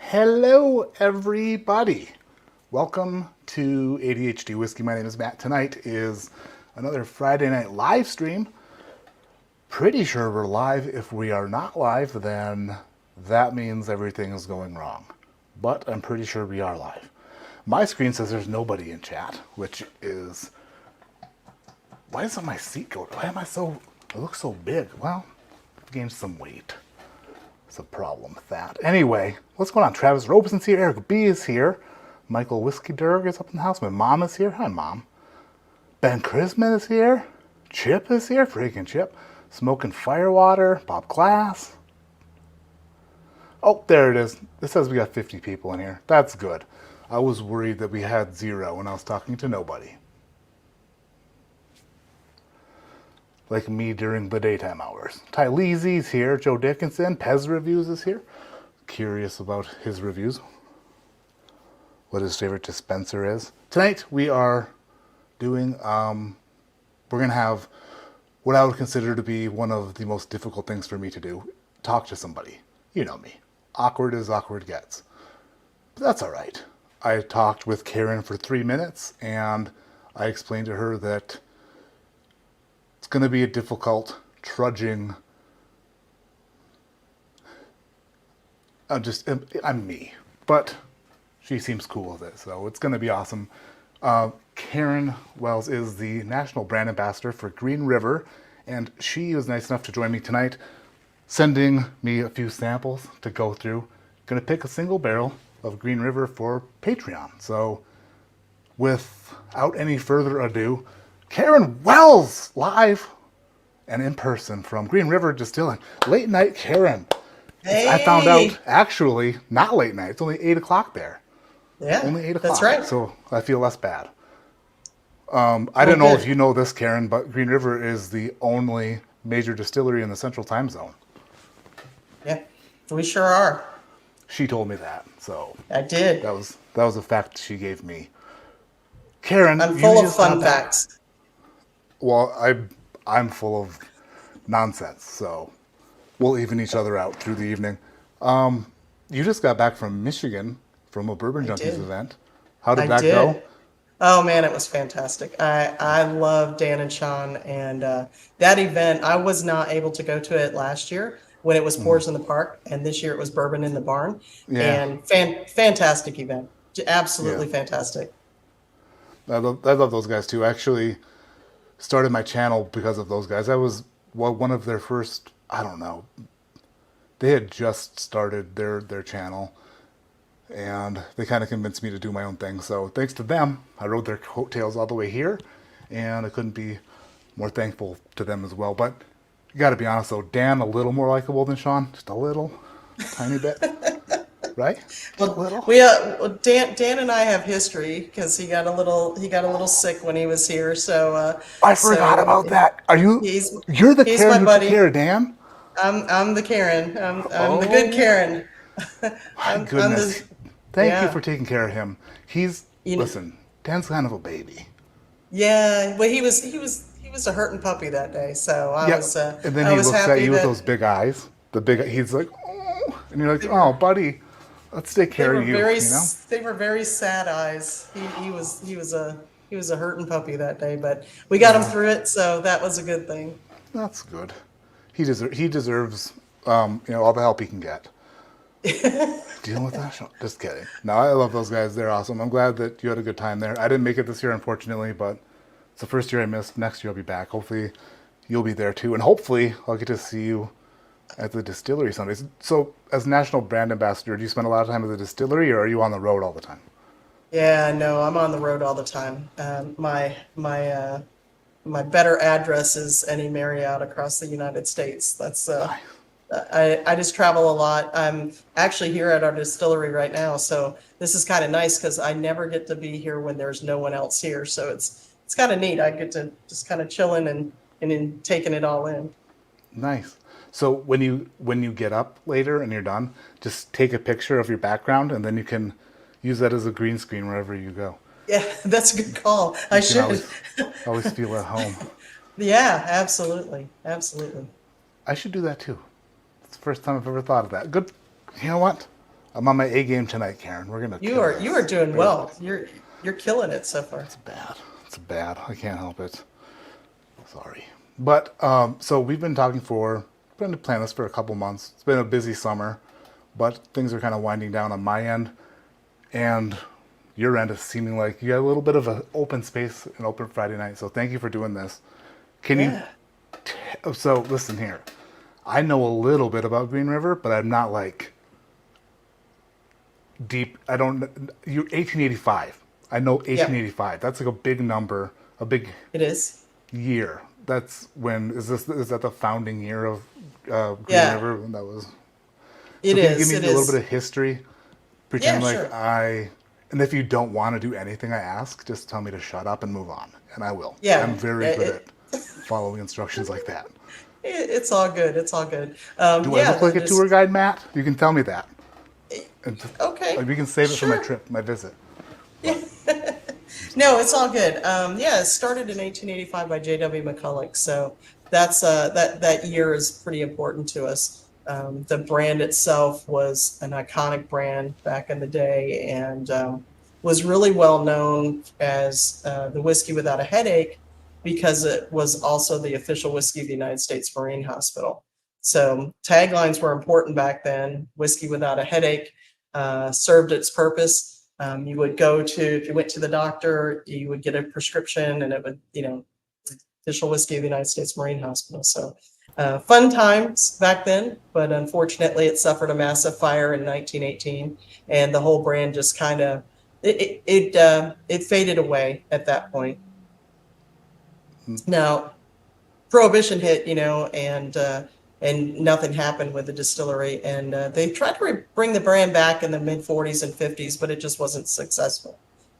Hello, everybody. Welcome to ADHD Whiskey. My name is Matt. Tonight is another Friday night live stream. Pretty sure we're live. If we are not live, then that means everything is going wrong. But I'm pretty sure we are live. My screen says there's nobody in chat, which is... Why isn't my seat going? Why am I so... I look so big. Well, I've gained some weight. It's a problem with that. Anyway, what's going on? Travis Robeson's here. Eric B is here. Michael Whiskey Durg is up in the house. My mom is here. Hi, Mom. Ben Chrisman is here. Chip is here. Freaking Chip. Smoking Firewater. Bob Glass. Oh, there it is. It says we got 50 people in here. That's good. I was worried that we had 0 when I was talking to nobody. Like me during the daytime hours. Ty Leesy's here. Joe Dickinson. Pez Reviews is here. Curious about his reviews. What his favorite dispenser is. Tonight we are doing, we're going to have what I would consider to be one of the most difficult things for me to do. Talk to somebody. You know me. Awkward as awkward gets. But that's all right. I talked with Caryn for 3 minutes and I explained to her that it's going to be a difficult, trudging... I'm me. But she seems cool with it, so it's going to be awesome. Caryn Wells is the National Brand Ambassador for Green River, and she was nice enough to join me tonight, sending me a few samples to go through. Going to pick a single barrel of Green River for Patreon. So, without any further ado... Caryn Wells, live and in person from Green River Distilling. Late night, Caryn. Hey. I found out, actually, not late night. It's only 8 o'clock there. Yeah, only 8 o'clock. that's right. So I feel less bad. I don't know if you know this, Caryn, but Green River is the only major distillery in the Central Time Zone. Yeah, we sure are. She told me that, so I did. That was a fact she gave me. Caryn, I'm full of fun facts. Well, I'm full of nonsense, so we'll even each other out through the evening. You just got back from Michigan from a Bourbon Junkies event. How did that go? Oh man, it was fantastic. I love Dan and Sean, and that event, I was not able to go to it last year when it was Pours in the Park, and this year it was Bourbon in the Barn. Yeah. And fantastic event. Absolutely fantastic. I love those guys too. Actually, started my channel because of those guys. I was one of their first, I don't know, they had just started their channel and they kind of convinced me to do my own thing. So thanks to them, I rode their coattails all the way here and I couldn't be more thankful to them as well. But you got to be honest though, Dan a little more likable than Sean, just a little, tiny bit. Right? Well, Dan and I have history because he got a little sick when he was here. So I forgot about that. You're the Caryn who took care of Dan? I'm the Caryn. I'm the good Caryn. My goodness. Thank you for taking care of him. Listen, Dan's kind of a baby. Yeah, well he was a hurting puppy that day. So I was and then he looks at you with those big eyes. He's like, oh, and you're like, oh, buddy. Let's take care of you. They were very sad eyes. He was a hurting puppy that day, but we got him through it, so that was a good thing. That's good. He deserves all the help he can get. Dealing with that? Just kidding. No, I love those guys. They're awesome. I'm glad that you had a good time there. I didn't make it this year, unfortunately, but it's the first year I missed. Next year I'll be back. Hopefully you'll be there too, and hopefully I'll get to see you at the distillery Sundays. So, as National Brand Ambassador, do you spend a lot of time at the distillery, or are you on the road all the time? Yeah, no, I'm on the road all the time. My better address is any Marriott across the United States. That's I just travel a lot. I'm actually here at our distillery right now, so this is kind of nice because I never get to be here when there's no one else here. So it's kind of neat. I get to just kind of chilling and taking it all in. Nice. So when you get up later and you're done, just take a picture of your background and then you can use that as a green screen wherever you go. Yeah, that's a good call. I should. Always feel at home. Yeah, absolutely. Absolutely. I should do that too. It's the first time I've ever thought of that. Good. You know what? I'm on my A game tonight, Caryn. We're gonna kill You are this. doing well. You're killing it so far. It's bad. It's bad. I can't help it. Sorry. But so we've been talking been to plan this for a couple months. It's been a busy summer, but things are kind of winding down on my end, and your end is seeming like you got a little bit of an open space, an open Friday night. So thank you for doing this. Can you? Yeah. So listen here. I know a little bit about Green River, but I'm not like deep. I don't. You 1885. I know 1885. That's like a big number, a big It is. year. That's when is that the founding year of Green Yeah. River? When that was. So It can you is. give me It a little is. bit of history? Yeah, Pretend like sure. and if you don't want to do anything I ask, just tell me to shut up and move on, and I will. Yeah. I'm very good It, at following instructions like that. it's all good. It's all good. Do I Yeah. look like a tour guide, Matt? You can tell me that. And Okay. we can save it for my Sure. trip, my visit. Yeah. But No, it's all good. Yeah, it started in 1885 by J.W. McCulloch, so that year is pretty important to us. The brand itself was an iconic brand back in the day, and was really well known as the whiskey without a headache because it was also the official whiskey of the United States Marine Hospital. So taglines were important back then. Whiskey without a headache served its purpose. You would if you went to the doctor, you would get a prescription and it would, official whiskey of the United States Marine Hospital. So fun times back then, but unfortunately it suffered a massive fire in 1918 and the whole brand just kind of, it faded away at that point. Now, Prohibition hit, and nothing happened with the distillery. And they tried to bring the brand back in the mid 40s and 50s, but it just wasn't successful.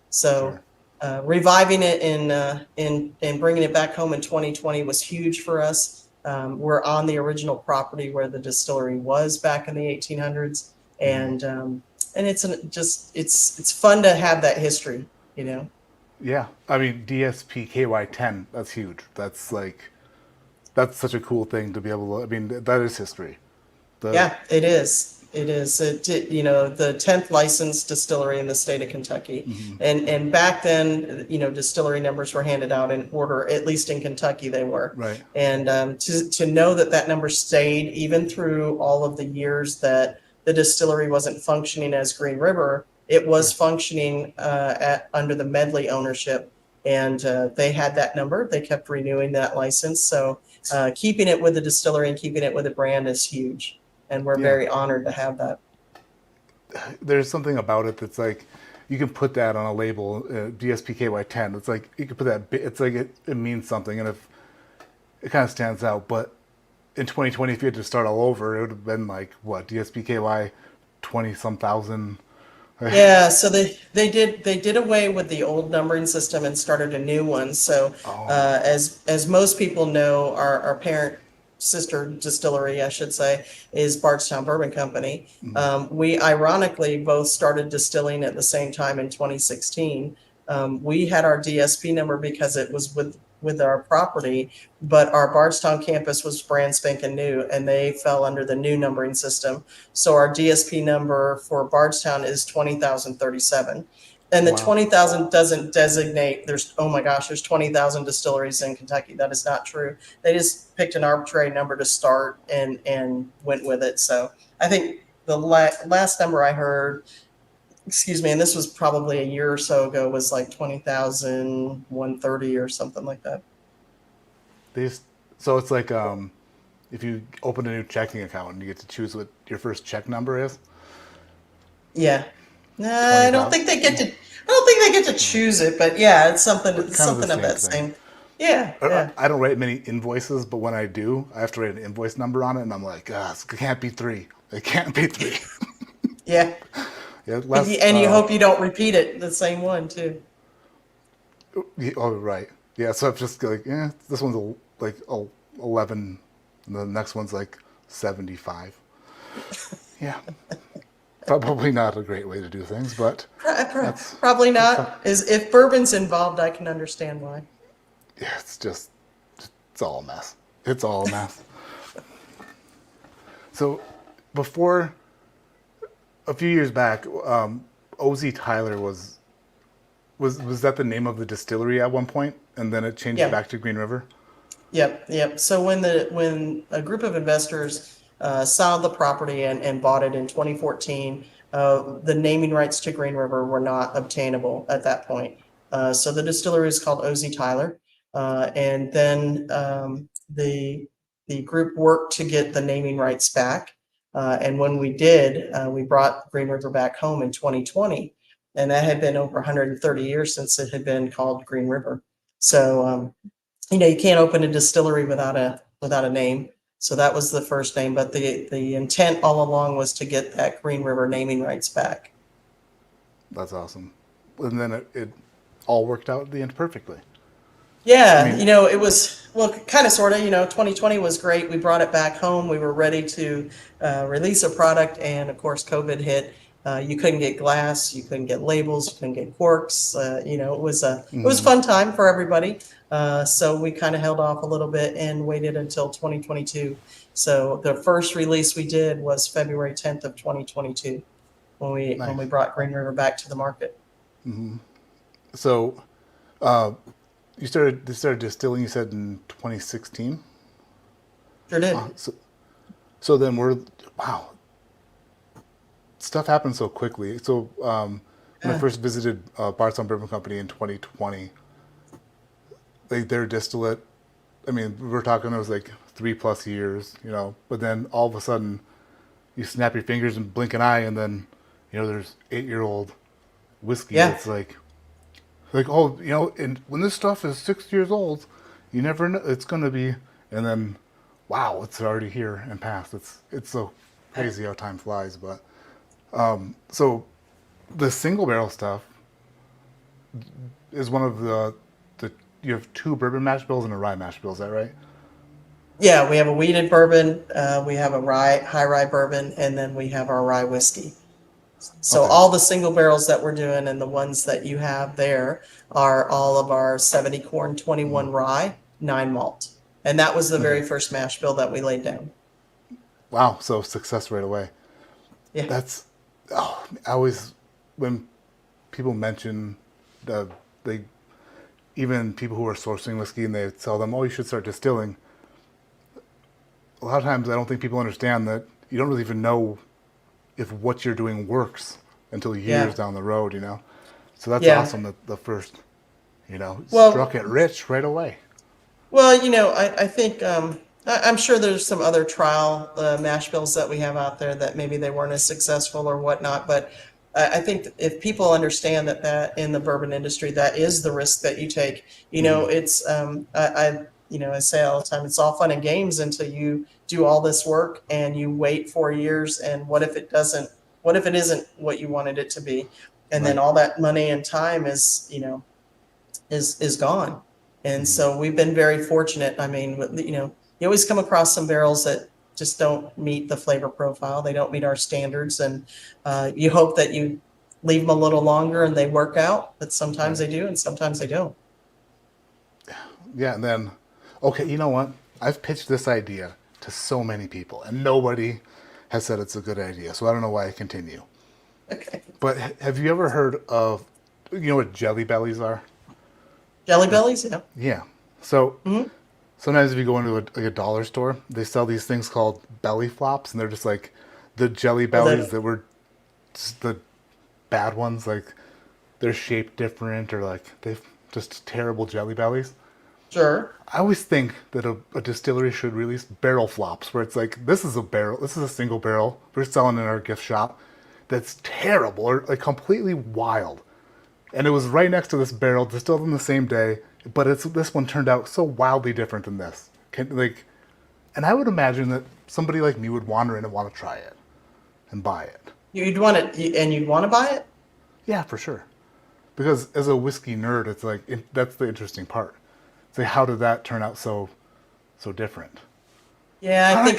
So sure. reviving it and bringing it back home in 2020 was huge for us. We're on the original property where the distillery was back in the 1800s, and it's fun to have that history. Yeah. I mean, DSPKY10, that's huge. That's such a cool thing to be able to, I mean, that is history. The Yeah, it is. It is. The 10th licensed distillery in the state of Kentucky. And back then, distillery numbers were handed out in order, at least in Kentucky they were. Right. And to know that number stayed even through all of the years that the distillery wasn't functioning as Green River, it was functioning under the Medley ownership. And they had that number. They kept renewing that license. So keeping it with the distillery and keeping it with the brand is huge. And we're Yeah. very honored to have that. There's something about it that's like, you can put that on a label, DSPKY10. It's like, you can put that, it's like it means something. And if it kind of stands out, but in 2020, if you had to start all over, it would have been like, what, DSPKY 20 some thousand? Yeah, so they did away with the old numbering system and started a new one. So as most people know, our parent sister distillery, I should say, is Bardstown Bourbon Company. We ironically both started distilling at the same time in 2016. We had our DSP number because it was with our property, but our Bardstown campus was brand spanking new and they fell under the new numbering system. So our DSP number for Bardstown is 20,037. And the Wow. 20,000 doesn't designate there's 20,000 distilleries in Kentucky. That is not true. They just picked an arbitrary number to start and went with it. So I think the last number I heard, excuse me, and this was probably a year or so ago, was like 20,130 or something like that. So it's like, if you open a new checking account and you get to choose what your first check number is. Yeah. I don't think they get to. I don't think they get to choose it, but yeah, it's something. It's kind of the something of same that thing. same. Yeah, yeah. I don't write many invoices, but when I do, I have to write an invoice number on it, and I'm like, it can't be 3. It can't be 3. Yeah. Yeah, And you hope you don't repeat it, the same one too. Oh, right. Yeah, so I'm just like, this one's like 11, and the next one's like 75. Yeah. Probably not a great way to do things, but Probably not. If bourbon's involved, I can understand why. yeah, it's all a mess. It's all a mess. So before a few years back, OZ Tyler was that the name of the distillery at one point, and then it changed Yeah. back to Green River? Yep. So when a group of investors saw the property and bought it in 2014, the naming rights to Green River were not obtainable at that point. So the distillery is called OZ Tyler, and then the group worked to get the naming rights back. And when we did, we brought Green River back home in 2020, and that had been over 130 years since it had been called Green River. So you can't open a distillery without a name. So that was the first name, but the intent all along was to get that Green River naming rights back. That's awesome. And then it all worked out at the end perfectly. I Yeah, mean, it was, well, kind of, sort of, 2020 was great. We brought it back home. We were ready to release a product, and of course, COVID hit. You couldn't get glass, you couldn't get labels, you couldn't get corks. It was a fun time for everybody. So we kind of held off a little bit and waited until 2022. So the first release we did was February 10th of 2022 when we nice. brought Green River back to the market. So, uh, you started distilling. You said in 2016. Sure did. So then wow, stuff happened so quickly. So when I first visited Bardstown Bourbon Company in 2020, their distillate. I mean, we're talking it was like 3+ years, But then all of a sudden, you snap your fingers and blink an eye, and then there's 8-year-old whiskey. Yeah. It's like oh, and when this stuff is 6 years old, you never know it's gonna be, and then wow, it's already here and past. It's so crazy how time flies. But so the single barrel stuff is one of the you have 2 bourbon mash bills and a rye mash bill. Is that right? Yeah, we have a wheated bourbon, we have a high rye bourbon, and then we have our rye whiskey. So Okay. all the single barrels that we're doing and the ones that you have there are all of our 70 corn, 21 rye, 9 malt. And that was the Okay. very first mash bill that we laid down. Wow. So success right away. Yeah. That's I always when people mention they even people who are sourcing whiskey and they tell them, oh, you should start distilling. A lot of times I don't think people understand that you don't really even know if what you're doing works until years Yeah. down the road, So that's Yeah. awesome that the first, Well, struck it rich right away. Well, I think I'm sure there's some other trial mash bills that we have out there that maybe they weren't as successful or whatnot. But I think if people understand that in the bourbon industry, that is the risk that you take. It's I say all the time, it's all fun and games until you do all this work and you wait 4 years. And what if it doesn't? What if it isn't what you wanted it to be? And then Right. all that money and time is gone. And so we've been very fortunate. I mean, you always come across some barrels that just don't meet the flavor profile. They don't meet our standards. And you hope that you leave them a little longer and they work out, but sometimes Right. they do and sometimes they don't. Yeah, and then, okay, you know what? I've pitched this idea to so many people, and nobody has said it's a good idea. So I don't know why I continue. Okay. But have you ever heard of, what jelly bellies are? Jelly bellies? Yeah. Yeah. So Mhm. sometimes if you go into a dollar store, they sell these things called belly flops, and they're just like the jelly bellies that were just the bad ones. Like they're shaped different, or like they've just terrible jelly bellies. Sure. I always think that a distillery should release barrel flops, where it's like, this is a single barrel we're selling in our gift shop that's terrible or like completely wild. And it was right next to this barrel, distilled on the same day, but this one turned out so wildly different than this. And I would imagine that somebody like me would wander in and want to try it and buy it. You'd want it, and you'd want to buy it? Yeah, for sure. Because as a whiskey nerd, it's like that's the interesting part. It's like, how did that turn out so different? Yeah, How did- I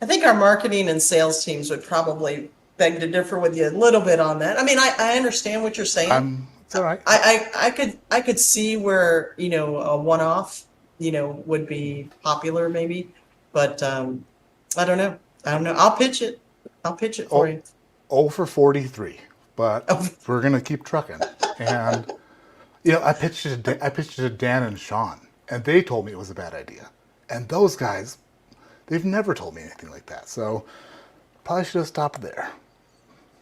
think our marketing and sales teams would probably beg to differ with you a little bit on that. I mean, I understand what you're saying. It's all right. I could see where, a one-off, would be popular maybe, but I don't know. I'll pitch it. I'll pitch it for Oh, you. 0 for 43, but Oh, we're gonna keep trucking. And I pitched it to Dan and Sean, and they told me it was a bad idea. And those guys, they've never told me anything like that. So probably should have stopped there.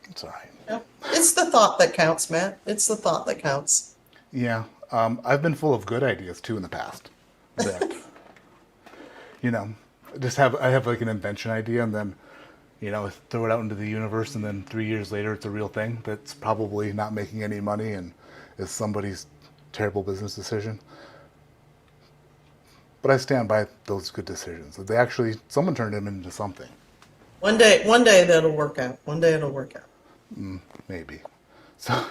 It's all right. yeah. It's the thought that counts, Matt. It's the thought that counts. Yeah, I've been full of good ideas too in the past. That you know, I have like an invention idea, and then throw it out into the universe, and then 3 years later, it's a real thing that's probably not making any money and is somebody's terrible business decision. But I stand by those good decisions. Someone turned them into something, One day that'll work out. One day it'll work out. maybe. So,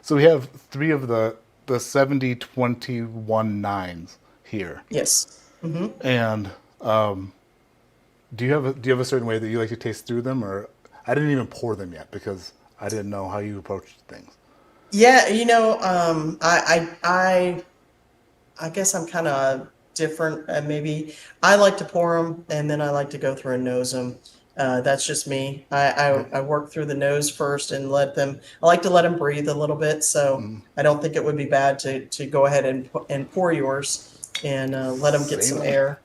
so we have three of the 70-21 nines here, Yes. and do you have a certain way that you like to taste through them, or I didn't even pour them yet because I didn't know how you approached things. Yeah, I guess I'm kind of different. Maybe I like to pour them and then I like to go through and nose them. That's just me. Okay. I work through the nose first and I like to let them breathe a little bit. So I don't think it would be bad to go ahead and pour yours and let them get Same some here. air.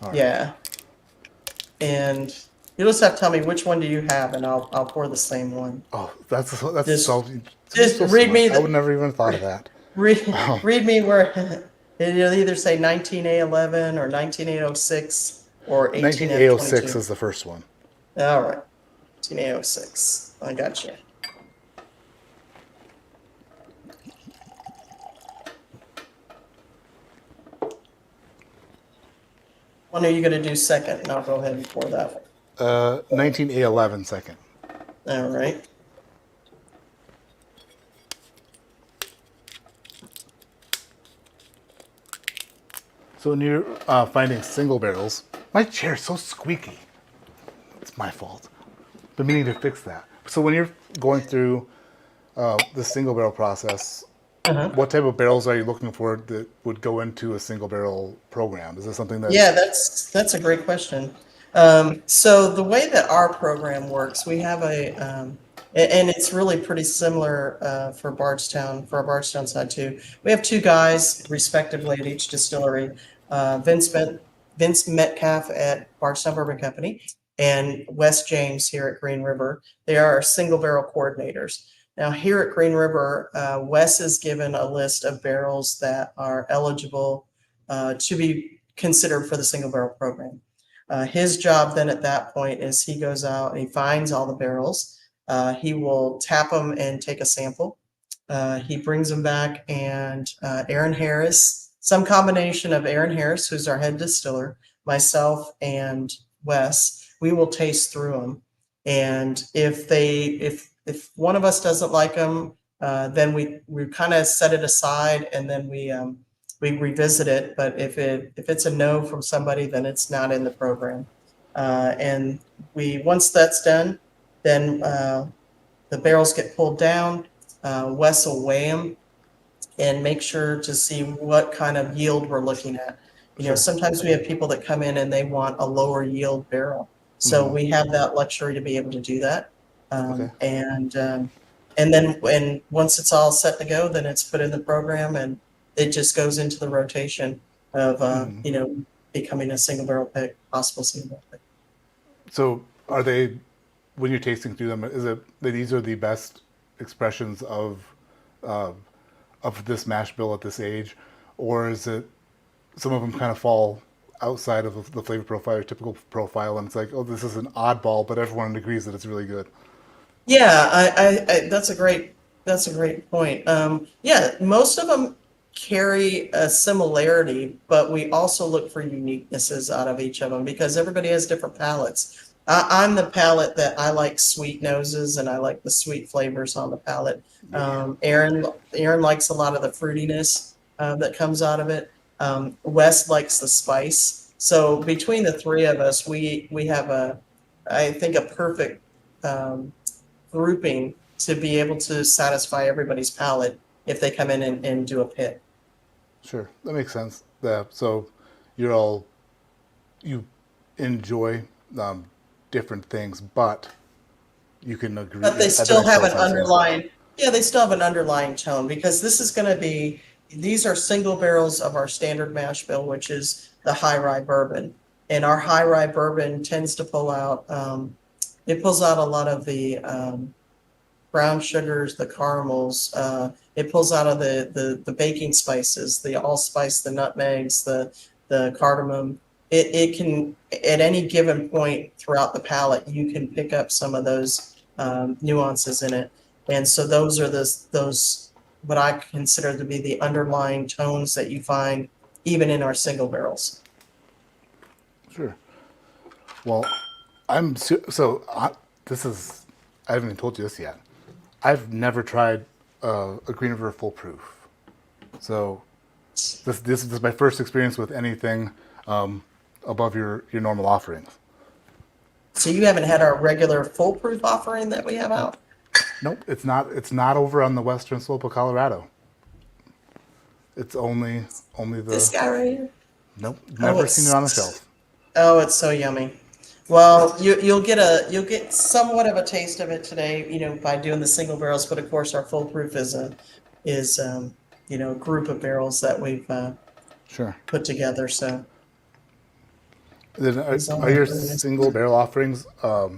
All right. Yeah. And you just have to tell me which one do you have and I'll pour the same one. Oh, that's Just, so just so read smart. me I would the, never even thought of that. read, Oh, read me where it'll either say 19811 or 19806 or 19806 18F22. is the first one. All right, 19806. I got you. When are you going to do second? And I'll go ahead and pour that one. 19811 second. All right. So when you're finding single barrels, my chair's so squeaky. It's my fault. Been meaning to fix that. So when you're going through the single barrel process, Uh-huh. what type of barrels are you looking for that would go into a single barrel program? Is this something that? Yeah, that's a great question. So the way that our program works, we have and it's really pretty similar for our Bardstown side too. We have two guys, respectively, at each distillery. Vince Metcalf at Bardstown Bourbon Company and Wes James here at Green River. They are our single barrel coordinators. Now, here at Green River, Wes is given a list of barrels that are eligible to be considered for the single barrel program. His job then at that point is he goes out and he finds all the barrels. He will tap them and take a sample. He brings them back, and Aaron Harris, some combination of Aaron Harris, who's our head distiller, myself, and Wes, we will taste through them. And if one of us doesn't like them, then we kind of set it aside, and then we revisit it. But if it's a no from somebody, then it's not in the program. And once that's done, then the barrels get pulled down. Wes will weigh them and make sure to see what kind of yield we're looking at. Sure. Sometimes we have people that come in and they want a lower yield barrel. So we have that luxury to be able to do that. Okay. And then once it's all set to go, then it's put in the program and it just goes into the rotation of becoming a single barrel pick, possible single barrel pick. So when you're tasting through them, is it that these are the best expressions of this mash bill at this age, or is it some of them kind of fall outside of the flavor profile or typical profile, and it's like, oh, this is an oddball, but everyone agrees that it's really good. Yeah, that's a great point. Yeah, most of them carry a similarity, but we also look for uniquenesses out of each of them because everybody has different palates. I'm the palate that I like sweet noses and I like the sweet flavors on the palate. Aaron likes a lot of the fruitiness that comes out of it. Wes likes the spice. So between the three of us, we have I think a perfect grouping to be able to satisfy everybody's palate if they come in and do a pit. Sure, that makes sense. So you enjoy different things, but you can agree. But they That still makes have total an sense. underlying, yeah, they still have an underlying tone because this is going to be, these are single barrels of our standard mash bill, which is the high rye bourbon. And our high rye bourbon tends to pull out, it pulls out a lot of the brown sugars, the caramels. It pulls out of the baking spices, the allspice, the nutmegs, the cardamom. It can, at any given point throughout the palate, you can pick up some of those nuances in it. And so those are those what I consider to be the underlying tones that you find even in our single barrels. Sure. Well, this is, I haven't even told you this yet. I've never tried a Green River full proof. So this is my first experience with anything above your normal offerings. So you haven't had our regular foolproof offering that we have out? Nope, it's not. It's not over on the western slope of Colorado. It's only This the. guy right here? Nope, Oh, never seen it on a shelf. it's so yummy. Well, you'll get somewhat of a taste of it today, by doing the single barrels. But of course, our foolproof is a group of barrels that we've Sure. put together. So Then it's all are your really nice. single barrel offerings? Are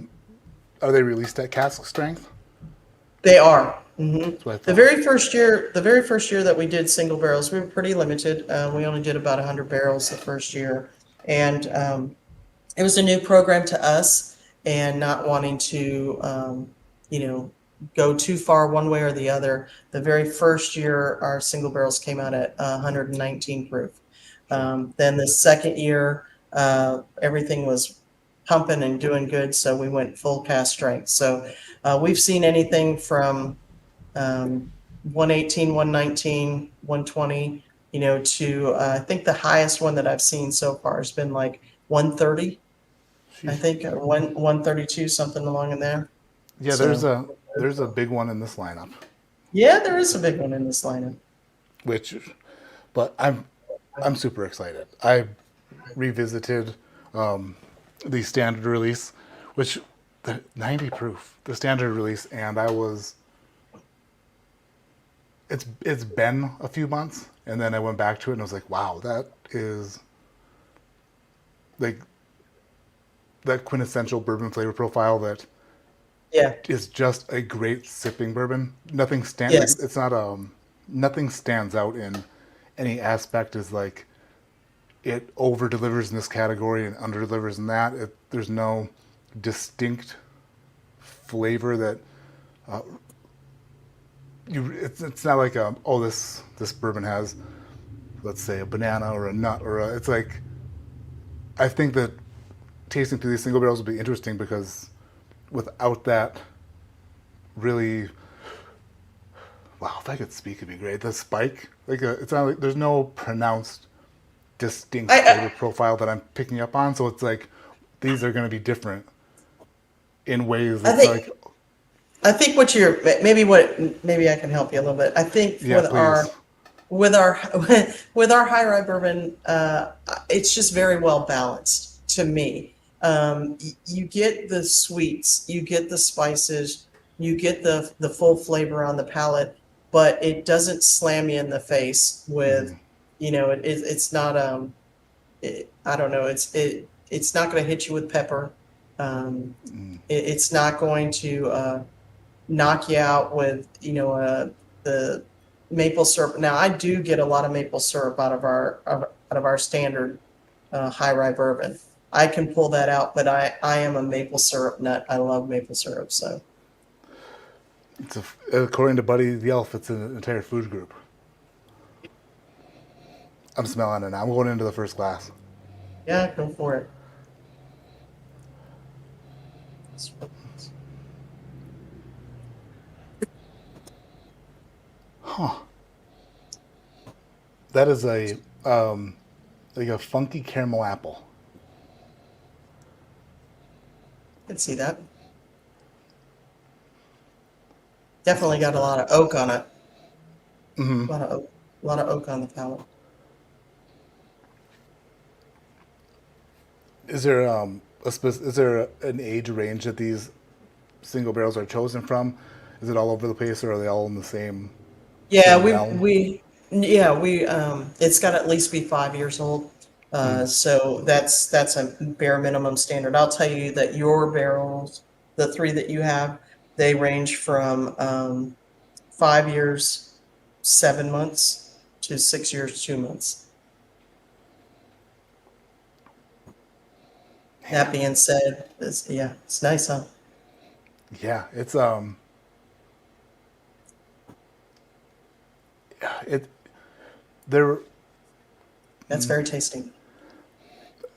they released at cask strength? They are. Hmm. That's what I The thought. very first year that we did single barrels, we were pretty limited. We only did about 100 barrels the first year, and it was a new program to us, and not wanting to, you know, go too far one way or the other. The very first year, our single barrels came out at 119 proof. Then the second year, everything was pumping and doing good, so we went full cast strength. So we've seen anything from 118, 119, 120, to I think the highest one that I've seen so far has been like 130. I Sheesh. think 132, something along in there. Yeah, So there's a big one in this lineup, yeah, there is a big one in this lineup. which, but I'm super excited. I revisited the standard release, which the 90 proof, the standard release, and it's been a few months, and then I went back to it and I was like, wow, that is like that quintessential bourbon flavor profile that Yeah. is just a great sipping bourbon. Yes. It's not nothing stands out in any aspect as like it over delivers in this category and under delivers in that. There's no distinct flavor that it's not like this bourbon has, let's say, a banana or a nut it's like, I think that tasting through these single barrels will be interesting because without that really, wow, if I could speak it'd be great. The spike, it's not like there's no pronounced distinct flavor profile that I'm picking up on, so it's like these are going to be different in ways I that's think like, I think maybe I can help you a little bit. I think yeah, please. with our with our high rye bourbon, it's just very well balanced to me. You get the sweets, you get the spices, you get the full flavor on the palate, but it doesn't slam you in the face with, it's not I don't know, it's not going to hit you with pepper. It's not going to knock you out with the maple syrup. Now I do get a lot of maple syrup out of our standard high rye bourbon. I can pull that out, but I am a maple syrup nut. I love maple syrup. So According to Buddy the Elf, it's an entire food group. I'm smelling it now. I'm going into the first glass. yeah, go for it. That is like a funky caramel apple. I can see that. Definitely got a lot of oak on it. Mm-hmm. A lot of oak on the palate. Is there is there an age range that these single barrels are chosen from? Is it all over the place, or are they all in the Yeah, same realm? it's got to at least be 5 years old. Mm. So that's a bare minimum standard. I'll tell you that your barrels, the three that you have, they range from 5 years, 7 months to 6 years, 2 months. That Man, being said, it's nice, huh? yeah, it there. That's very tasty.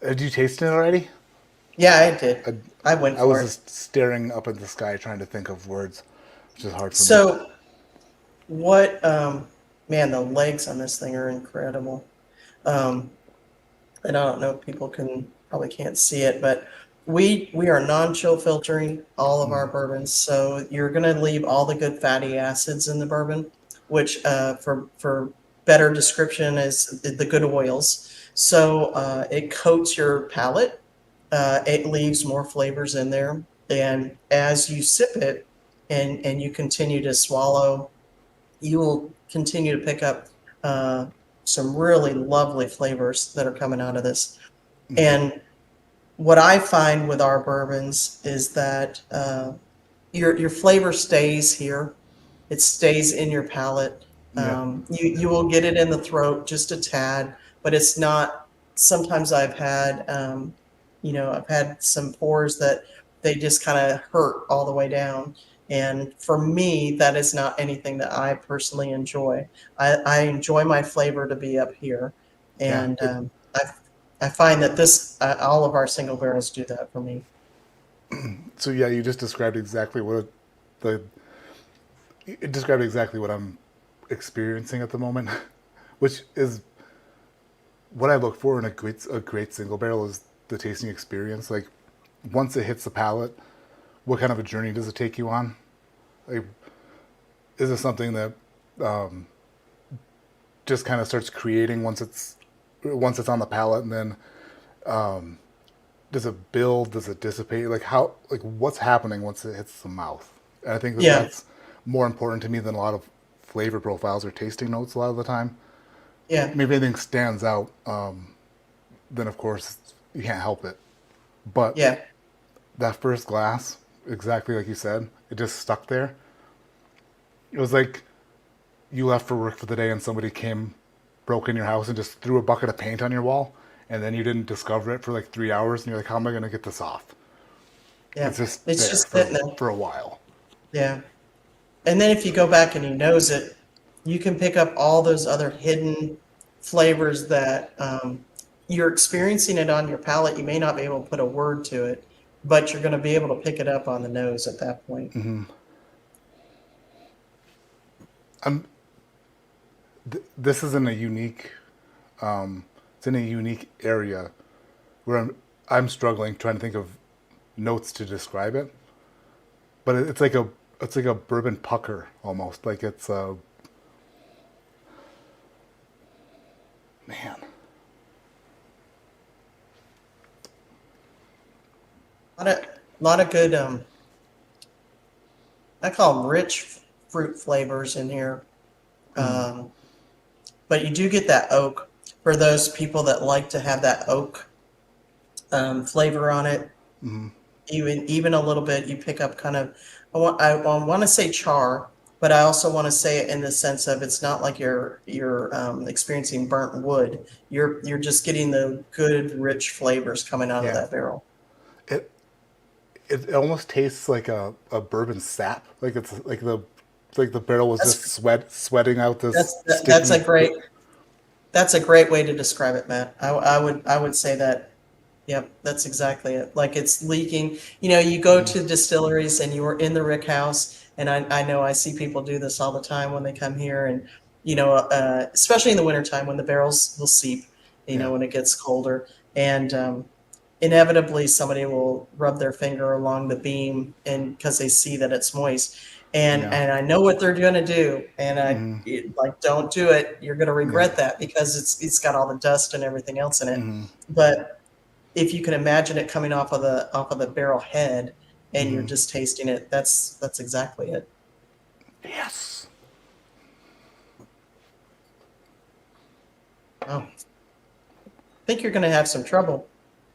Did you taste it already? Yeah, I did. I, I went I for was it. just staring up at the sky trying to think of words, which is hard for me. So what, man, the legs on this thing are incredible. Um, and I don't know if people can probably can't see it, but we are non-chill filtering all of our bourbons, so you're going to leave all the good fatty acids in the bourbon, which for better description is the good oils. So it coats your palate. It leaves more flavors in there, and as you sip it and you continue to swallow, you will continue to pick up some really lovely flavors that are coming out of this. And what I find with our bourbons is that your flavor stays here. It stays in your palate. Yep. You will get it in the throat just a tad, but it's not. Sometimes I've had some pours that they just kind of hurt all the way down. And for me, that is not anything that I personally enjoy. I enjoy my flavor to be up here, Yeah. and I find that all of our single barrels do that for me. So yeah, you just described exactly the it described exactly what I'm experiencing at the moment, which is what I look for in a great single barrel is the tasting experience. Like once it hits the palate, what kind of a journey does it take you on? Like, is it something that just kind of starts creating once it's on the palate, and then does it build? Does it dissipate? Like what's happening once it hits the mouth? And I think that Yeah, that's more important to me than a lot of flavor profiles or tasting notes a lot of the time. yeah, Maybe anything stands out, then of course you can't help it. But yeah. that first glass, exactly like you said, it just stuck there. It was like you left for work for the day and somebody came, broke in your house and just threw a bucket of paint on your wall, and then you didn't discover it for like 3 hours, and you're like, how am I going to get this off? Yeah, It's just it's there just sitting there. for a while. Yeah. And then if you go back and you nose it, you can pick up all those other hidden flavors that you're experiencing it on your palate. You may not be able to put a word to it, but you're going to be able to pick it up on the nose at that point. I'm This is in a unique it's in a unique area where I'm struggling trying to think of notes to describe it, but it's like a bourbon pucker almost. Like it's a man. A lot of good, I call them rich fruit flavors in here. Um, but you do get that oak for those people that like to have that oak flavor on it. Even a little bit, you pick up kind of. I want to say char, but I also want to say it in the sense of it's not like you're experiencing burnt wood. You're just getting the good rich flavors coming out of Yeah. that barrel. It it almost tastes like a bourbon sap. Like the barrel was just That's sweating out this that's that's sticky. a great that's a great way to describe it, Matt. I would say that. Yep, that's exactly it. Like it's leaking. You go to distilleries and you are in the rick house, and I know I see people do this all the time when they come here, and especially in the wintertime when the barrels will seep, Yeah, when it gets colder, and inevitably somebody will rub their finger along the beam, and because they see that it's moist, and yeah, and I know what they're going to do, and like, don't do it. You're going to yeah, regret that because it's got all the dust and everything else in it, but if you can imagine it coming off of the barrel head, and you're just tasting it. That's exactly it. Yes. Oh, I think you're going to have some trouble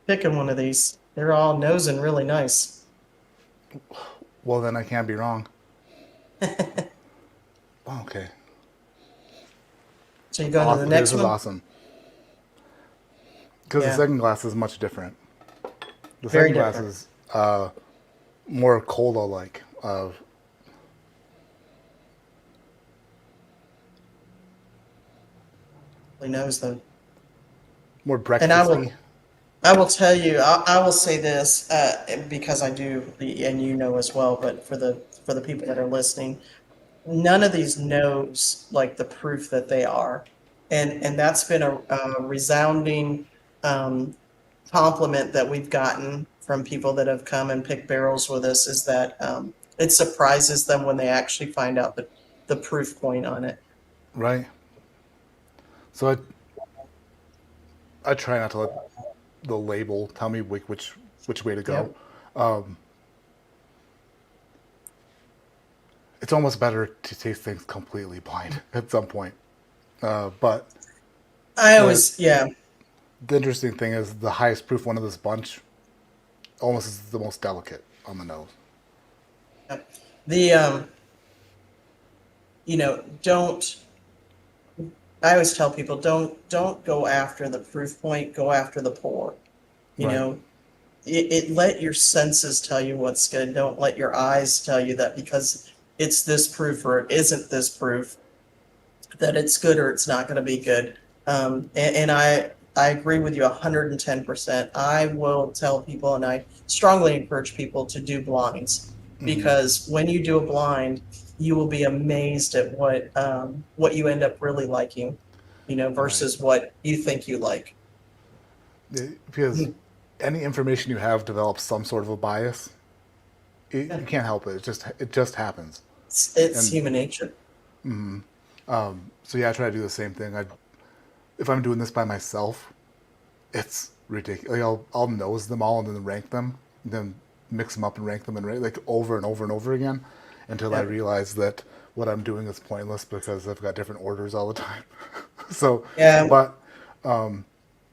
picking one of these. They're all nosing really nice. Well, then I can't be wrong. Okay. So you going to the This next is one? awesome. Because the Yeah, second glass is much different. The very second glass different. is more cola-like. Really knows though. More And breakfasty. I will tell you, I will say this because I do, and you know as well. But for the people that are listening, none of these knows like the proof that they are, and that's been a resounding um, compliment that we've gotten from people that have come and picked barrels with us is that it surprises them when they actually find out the proof point on it. Right. So I try not to let the label tell me which way to go. Yep. It's almost better to taste things completely blind at some point. But I the always, yeah. the interesting thing is the highest proof one of this bunch almost is the most delicate on the nose. Yep. The don't. I always tell people don't go after the proof point. Go after the pour. You Right. know, it let your senses tell you what's good. Don't let your eyes tell you that because it's this proof or it isn't this proof that it's good or it's not going to be good. And I agree with you 110%. I will tell people, and I strongly encourage people to do blinds because when you do a blind, you will be amazed at what you end up really liking, Right. versus what you think you like. Because any information you have develops some sort of a bias. Yeah, You can't help it. It just happens. it's And human nature. so yeah, I try to do the same thing. If I'm doing this by myself, it's ridiculous. Like I'll nose them all and then rank them, and then mix them up and rank them and like over and over and over again until I Yep. realize that what I'm doing is pointless because I've got different orders all the time. So, Yeah. but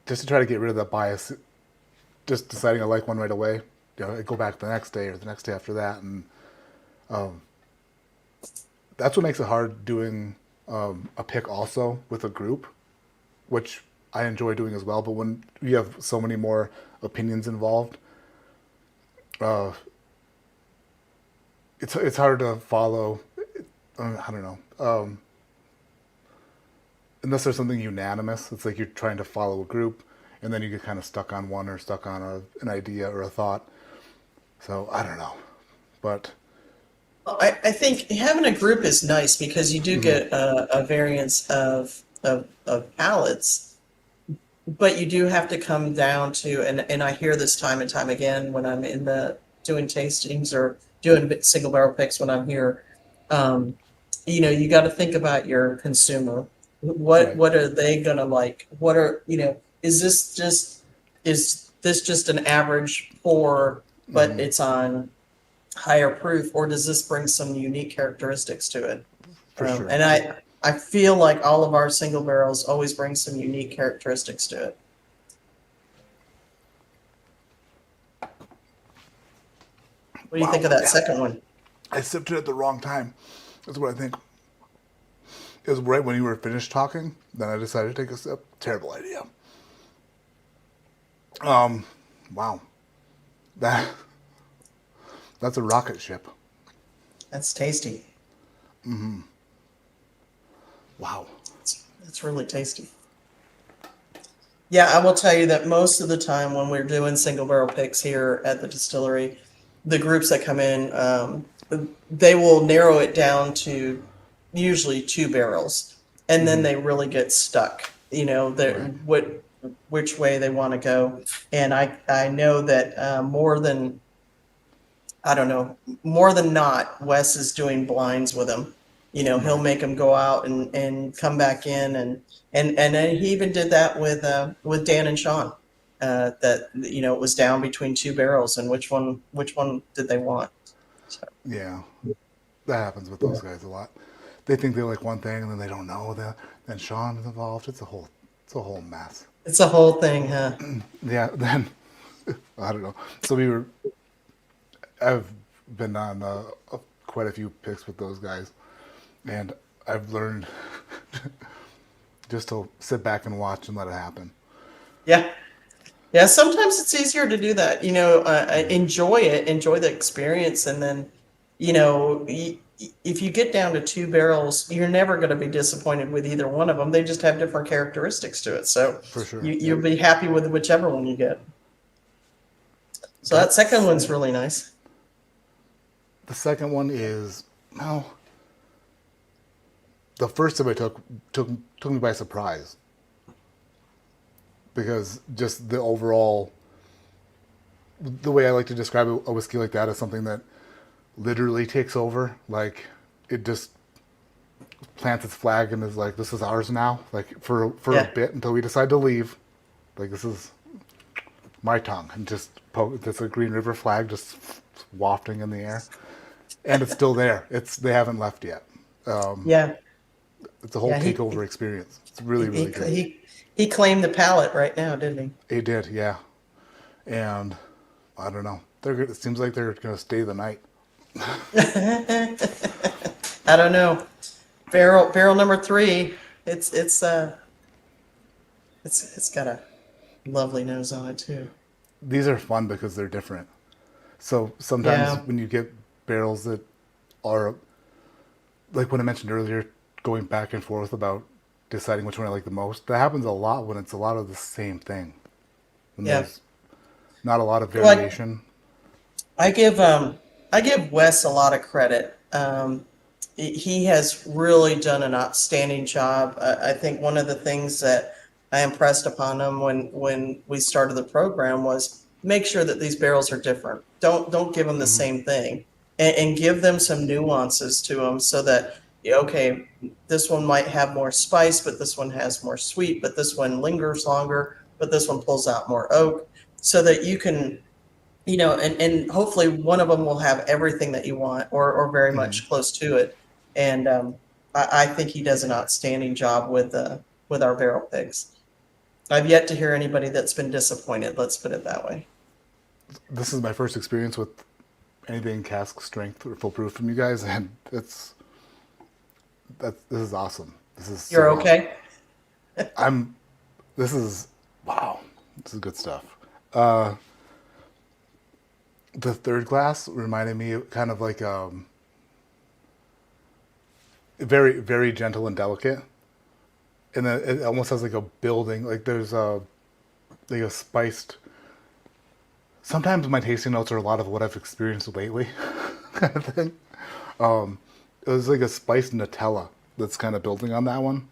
just to try to get rid of that bias, just deciding I like one right away, I go back the next day or the next day after that, and that's what makes it hard doing a pick also with a group, which I enjoy doing as well. But when you have so many more opinions involved, uh, it's hard to follow. I don't know. Unless there's something unanimous, it's like you're trying to follow a group, and then you get kind of stuck on one or stuck on an idea or a thought. So I don't know, but I think having a group is nice because you do get a variance of palettes, but you do have to come down to, and I hear this time and time again when I'm in the doing tastings or doing single barrel picks when I'm here. Um, you got to think about your consumer. right. What are they gonna like? What are, is this just an average pour, but it's on higher proof, or does this bring some unique characteristics to it? For sure. And I feel like all of our single barrels always bring some unique characteristics to it. What do you think Wow. of that Yeah. second one? I sipped it at the wrong time. That's what I think. It was right when you were finished talking. Then I decided to take a sip. Terrible idea. Wow. That that's a rocket ship. That's tasty. Wow. It's really tasty. Yeah, I will tell you that most of the time when we're doing single barrel picks here at the distillery, the groups that come in, they will narrow it down to usually two barrels, and then they really get stuck. Right. Which way they want to go, and I know that more than, I don't know, more than not, Wes is doing blinds with them. He'll Right. make them go out and come back in, and then he even did that with Dan and Sean. that it was down between two barrels, and which one did they want? So, Yeah, that happens with those guys a lot. They think they like one thing and then they don't know that. Then Sean is involved. It's a whole mess. it's a whole thing, huh? Yeah. Then I don't know. So I've been on quite a few picks with those guys, and I've learned just to sit back and watch and let it happen. Yeah. Yeah, sometimes it's easier to do that. Enjoy it, enjoy the experience, and then, if you get down to two barrels, you're never going to be disappointed with either one of them. They just have different characteristics to it. So For sure. you'll Yep. be happy with whichever one you get. So that second That's one's really nice. the second one is well. The first time I took me by surprise because just the overall the way I like to describe a whiskey like that is something that literally takes over. Like it just plants its flag and is like, "This is ours now." Like for a Yeah. bit until we decide to leave. Like this is my tongue, and just there's a Green River flag just wafting in the air, and it's still there. They haven't left yet. Yeah. It's a whole Yeah. takeover experience. It's really He really good. he claimed the palate right now, didn't It did, yeah. And I don't know. It seems like they're gonna stay the night. he? I don't know. Barrel number three. It's got a lovely nose on it too. These are fun because they're different. So sometimes Yeah. when you get barrels that are like when I mentioned earlier, going back and forth about deciding which one I like the most, that happens a lot when it's a lot of the same thing. When Yeah. there's not a lot of Well, variation. I give I give Wes a lot of credit. He has really done an outstanding job. I think one of the things that I impressed upon him when we started the program was make sure that these barrels are different. Don't give them the Hmm. same thing, and give them some nuances to them so that yeah, okay, this one might have more spice, but this one has more sweet, but this one lingers longer, but this one pulls out more oak, so that you can and hopefully one of them will have everything that you want or very Hmm. much close to it. And I think he does an outstanding job with our barrel pigs. I've yet to hear anybody that's been disappointed. Let's put it that way. This is my first experience with anything cask strength or full proof from you guys, and this is awesome. This is You're so okay? I'm this is wow. This is good stuff. Uh, the third glass reminded me of kind of like very very gentle and delicate, and then it almost has like a building. Like there's a spiced. Sometimes my tasting notes are a lot of what I've experienced lately, kind of thing. It was like a spiced Nutella that's kind of building on that one,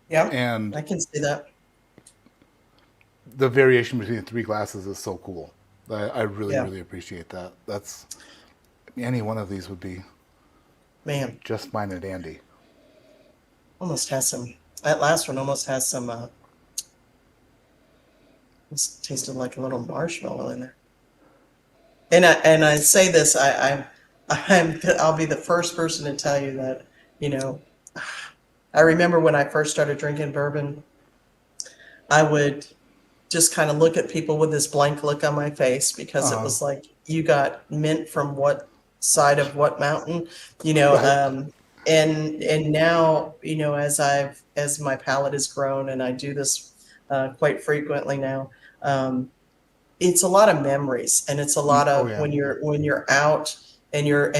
Yeah, and I can see that. the variation between the three glasses is so cool. I really Yeah, really appreciate that. That's any one of these would be man, just fine and dandy. almost has some. That last one almost has some. It's tasted like a little marshmallow in there. And I say this, I'll be the first person to tell you that, you know, I remember when I first started drinking bourbon, I would just kind of look at people with this blank look on my face because it Uh, was like you got mint from what side of what mountain, you know. right. And now, as my palate has grown and I do this quite frequently now, um, it's a lot of memories, and it's a lot Oh of yeah. when you're out and you're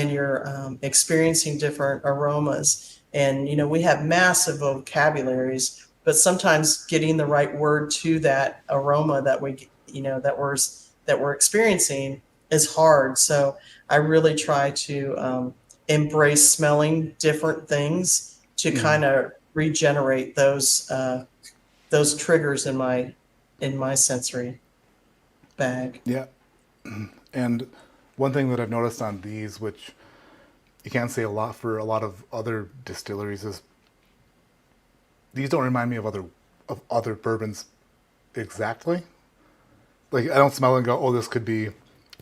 experiencing different aromas. And we have massive vocabularies, but sometimes getting the right word to that aroma that we that we're experiencing is hard. So I really try to embrace smelling different things to Hmm. kind of regenerate those triggers in my sensory bag. Yeah. And one thing that I've noticed on these, which you can't say a lot for a lot of other distilleries, is these don't remind me of other bourbons exactly. Like I don't smell it and go, oh, this could be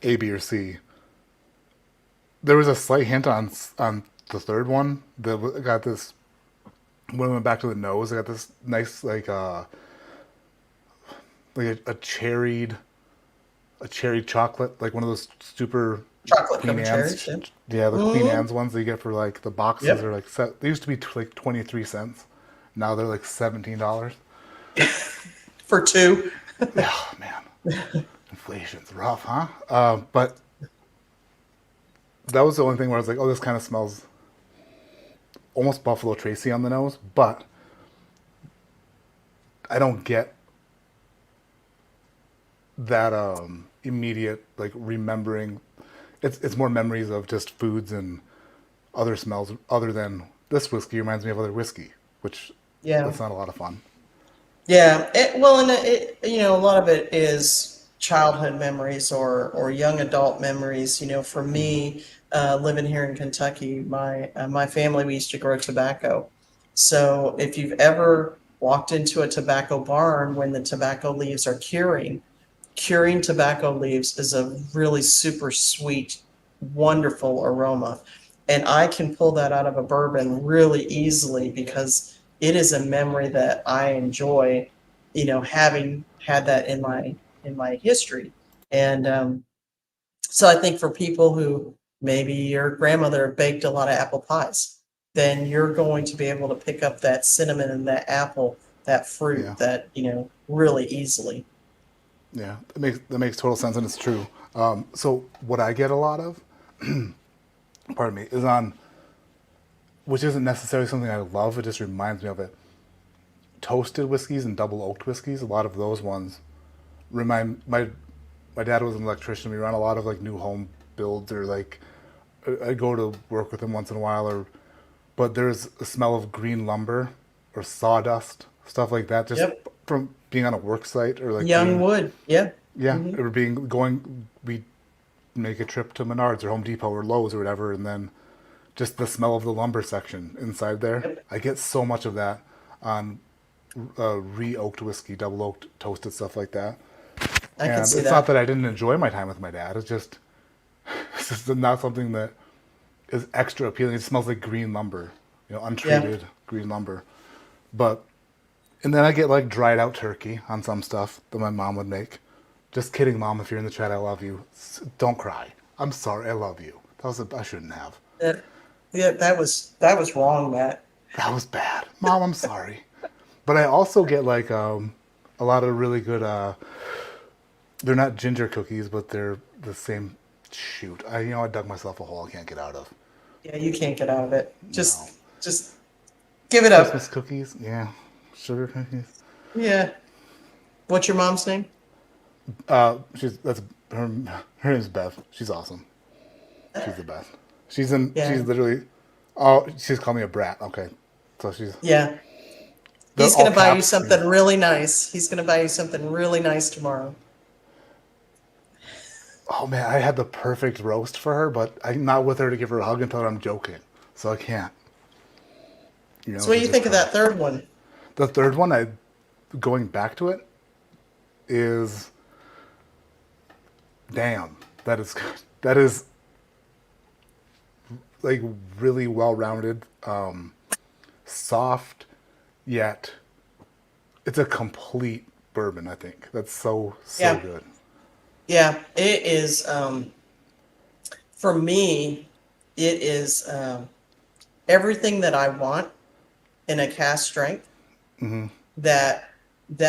A, B, or C. There was a slight hint on the third one that got this. When I went back to the nose, I got this nice a cherry chocolate, like one of those super Chocolate Queen covered cherries. Anne's. Yeah. Yeah, the Queen Mm, Anne's ones that you get for like the boxes are yep. like set. They used to be like 23 cents. Now they're like $17. For two. Oh man, inflation's rough, huh? But that was the only thing where I was like, oh, this kind of smells almost Buffalo Tracy on the nose, but I don't get that immediate like remembering. It's more memories of just foods and other smells other than this whiskey reminds me of other whiskey, which Yeah. that's not a lot of fun. Yeah. Well, and a lot of it is childhood memories or young adult memories. For me, living here in Kentucky, my family, we used to grow tobacco. So if you've ever walked into a tobacco barn when the tobacco leaves are curing tobacco leaves is a really super sweet, wonderful aroma. And I can pull that out of a bourbon really easily because it is a memory that I enjoy, having had that in my history. And so I think for people who maybe your grandmother baked a lot of apple pies, then you're going to be able to pick up that cinnamon and that apple, that fruit, Yeah, that, really easily. yeah, that makes total sense and it's true. So what I get a lot of, pardon me, is on which isn't necessarily something I love. It just reminds me of it. Toasted whiskeys and double oaked whiskeys. A lot of those ones remind my dad was an electrician. We ran a lot of like new home builds or like I go to work with him once in a while or but there's a smell of green lumber or sawdust stuff like that just Yep. from being on a work site or like Young being wood. Yeah. yeah Hmm. or being going we make a trip to Menards or Home Depot or Lowe's or whatever and then just the smell of the lumber section inside there. Yep. I get so much of that on re-oaked whiskey, double oaked, toasted stuff like that. I can And see it's not that. that I didn't enjoy my time with my dad. It's just it's just not something that is extra appealing. It smells like green lumber, Yeah. untreated green lumber. But and then I get like dried out turkey on some stuff that my mom would make. Just kidding, mom. If you're in the chat, I love you. Don't cry. I'm sorry. I love you. I shouldn't have. That, yeah, that was wrong, Matt. That was bad, mom. I'm sorry. But I also get like a lot of really good. They're not ginger cookies, but they're the same. Shoot, I dug myself a hole I can't get out of. Yeah, you can't get out of it. No. Just give it up. Christmas cookies, yeah. Sugar cookies. Yeah. What's your mom's name? She's that's her. Her name's Bev. She's awesome. She's the best. She's in. She's Yeah. literally. Oh, she's called me a brat. Okay, so she's Yeah. the He's all gonna buy you caps. Yeah. something really nice. He's gonna buy you something really nice tomorrow. Oh man, I had the perfect roast for her, but I'm not with her to give her a hug and tell her I'm joking, so I can't. So what do She'll you just think of cry. that third one? The third one, going back to it, is damn. That is good. That is like really well rounded, soft, yet it's a complete bourbon. I think that's so Yeah. good. Yeah. It is. For me, it is everything that I want in a cast strength that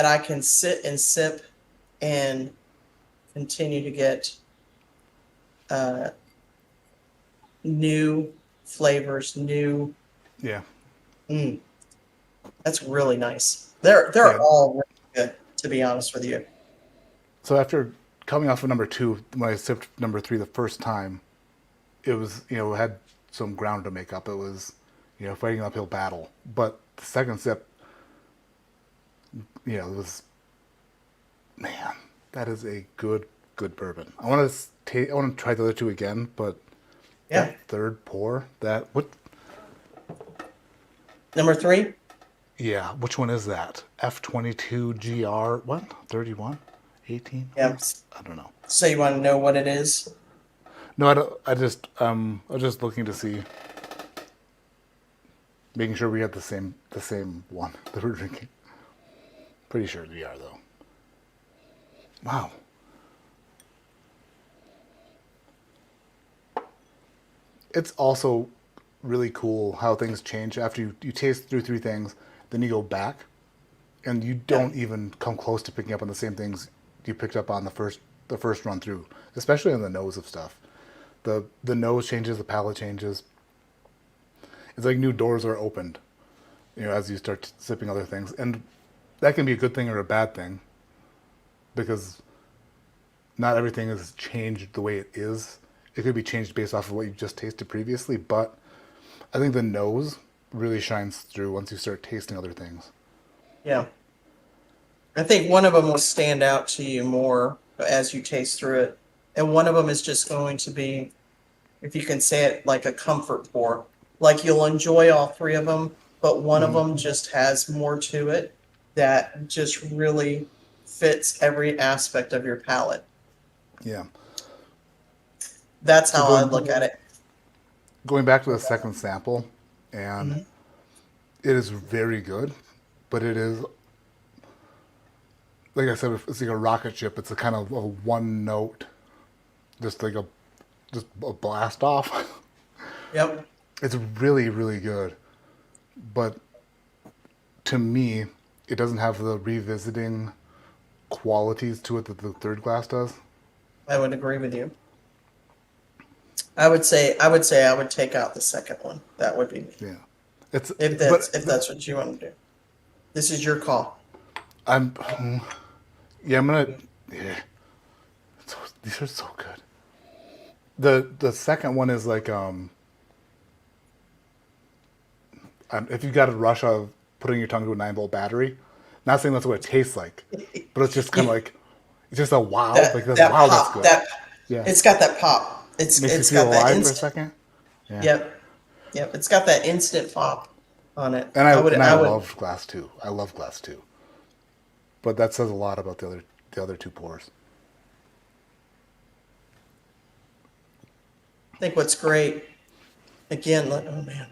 I can sit and sip and continue to get uh, new flavors, new. Yeah, Mm, that's really nice. They're yeah. all really good, to be honest with you. So after coming off of number two, when I sipped number three the first time, it was it had some ground to make up. It was fighting an uphill battle. But the second sip, it was man, that is a good bourbon. I want to try the other two again, but Yeah. that third pour, that what Number three. Yeah, which one is that? F22 GR, what? 31? 18? Yeah. I don't know. So you want to know what it is? No, I don't, I was just looking to see, making sure we had the same one that we're drinking. Pretty sure we are, though. Wow. It's also really cool how things change after you taste through three things, then you go back, and you Yeah. don't even come close to picking up on the same things you picked up on the first run through, especially on the nose of stuff. The nose changes, the palate changes. It's like new doors are opened, as you start sipping other things, and that can be a good thing or a bad thing, because not everything is changed the way it is. It could be changed based off of what you just tasted previously, but I think the nose really shines through once you start tasting other things. Yeah. I think one of them will stand out to you more as you taste through it. And one of them is just going to be, if you can say it, like a comfort pour. Like you'll enjoy all three of them, but one of them just has more to it that just really fits every aspect of your palate. Yeah. That's So how I look at it. going back to the second sample, and Mhm. it is very good, but it is, like I said, it's like a rocket ship. It's a kind of a one note, just like a blast off. Yep. It's really, really good, but to me, it doesn't have the revisiting qualities to it that the third glass does. I would agree with you. I would say I would take out the second one. That would be me. Yeah, it's If but that's what you want to do. This is your call. I'm yeah I'm gonna yeah. These are so good. The second one is like if you got a rush of putting your tongue to a 9-volt battery. Not saying that's what it tastes like, but it's just kind of Yeah, like it's just a wow. Like that that's that wow, that's pop, good. that Yeah, it's got that pop. It's makes you it's feel got that alive for a instant. second. Yeah, Yep, yep. It's got that instant pop on it. and I I would and I I would love glass two. I love glass two, but that says a lot about the other two pours. think what's great again. Oh man,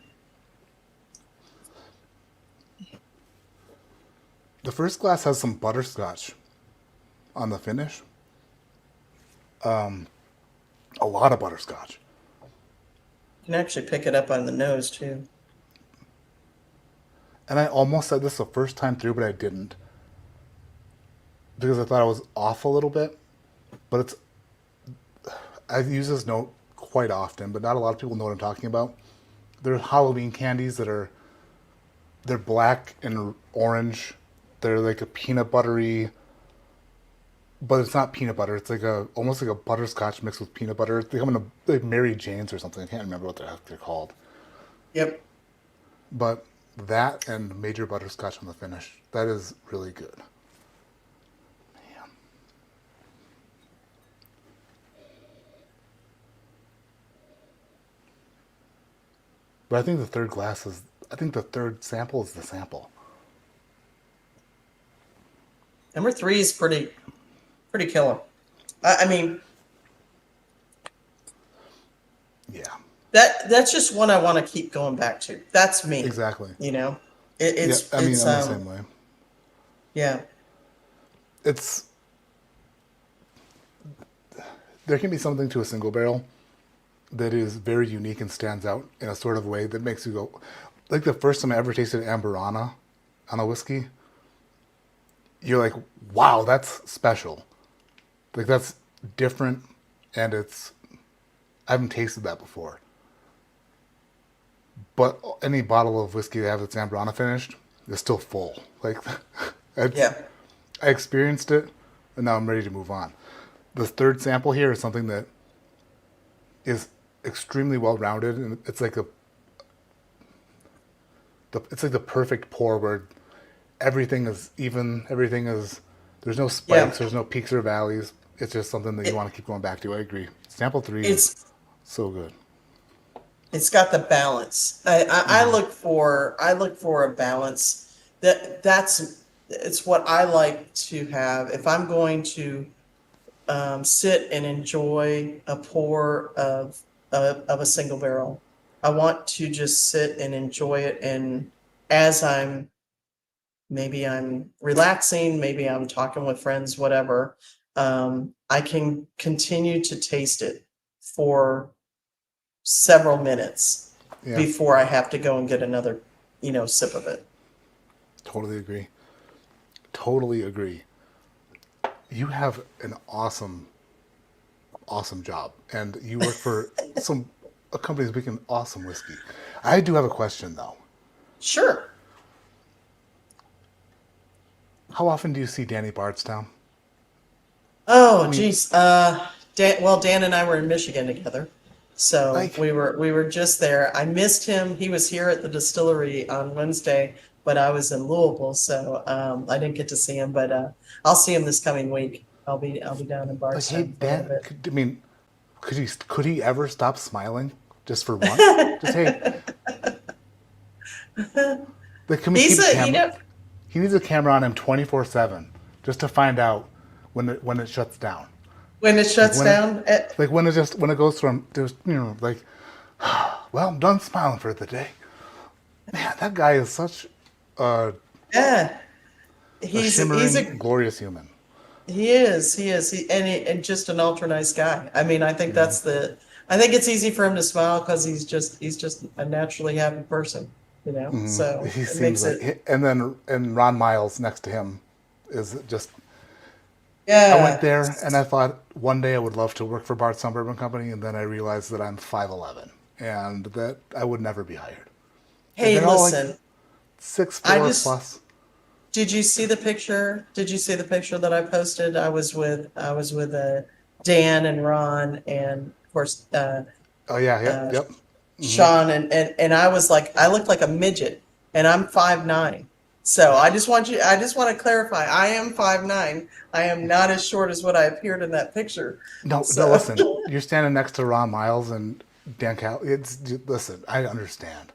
The first glass has some butterscotch on the finish. A lot of butterscotch. you can actually pick it up on the nose too. And I almost said this the first time through, but I didn't because I thought I was off a little bit. But I use this note quite often, but not a lot of people know what I'm talking about. There's Halloween candies they're black and orange. They're like a peanut buttery, but it's not peanut butter. It's like a almost like a butterscotch mixed with peanut butter. They come in like Mary Jane's or something. I can't remember what they're called. Yep. But that and major butterscotch on the finish. That is really good. Man. But I think the third sample is the sample. Number three is pretty killer. I mean Yeah. that's just one I want to keep going back to. That's me. Exactly. You know, it, Yeah, it's I mean, it's I'm the same way. yeah. It's there can be something to a single barrel that is very unique and stands out in a sort of way that makes you go, like the first time I ever tasted Amberana on a whiskey, you're like, wow, that's special. Like that's different, and I haven't tasted that before. But any bottle of whiskey that has its Amberana finished is still full. Like it's, Yeah. I experienced it, and now I'm ready to move on. The third sample here is something that is extremely well rounded, and it's like the perfect pour where everything is even, everything is there's no Yeah. spikes, there's no peaks or valleys. It's just something that you It want to keep going back to. I agree. Sample three is it's so good. it's got the balance. I look for a balance it's what I like to have. If I'm going to sit and enjoy a pour of a single barrel, I want to just sit and enjoy it. And as maybe I'm relaxing, maybe I'm talking with friends, whatever, I can continue to taste it for several minutes Yeah, before I have to go and get another, sip of it. totally agree. Totally agree. You have an awesome, awesome job, and you work for a company that's making awesome whiskey. I do have a question though. Sure. How often do you see Danny Bardstown? I Oh, mean, geez. Dan and I were in Michigan together, so like, we were just there. I missed him. He was here at the distillery on Wednesday, but I was in Louisville, so I didn't get to see him. But I'll see him this coming week. I'll be down in hey, Bardstown for a little Dan. bit. I mean, could he ever stop smiling just for once? Just hey, like, can we He's keep a a camera? He needs a camera on him 24/7 just to find out when it shuts down. when it Like shuts when it down. like when it goes from there's like, well, I'm done smiling for the day. Man, that guy is such a Yeah, a he's shimmering, a glorious human. he is and just an ultra nice guy. I mean, I think it's easy for him to smile because he's just a naturally happy person, So He it seems makes it. like, and Ron Miles next to him is just. I went Yeah. there and I thought one day I would love to work for Bardstown Bourbon Company, and then I realized that I'm 5'11" and that I would never be hired. Hey, They're all like listen. six I four just plus. Did you see the picture? Did you see the picture that I posted? I was with Dan and Ron and of course Oh yeah, yep, uh, yep. Sean and I was like I looked like a midget and I'm 5'9". So I just want to clarify I am 5'9". I am not as short as what I appeared in that picture. No, no. So Listen, you're standing next to Ron Miles and Dan Cal. Listen. I understand.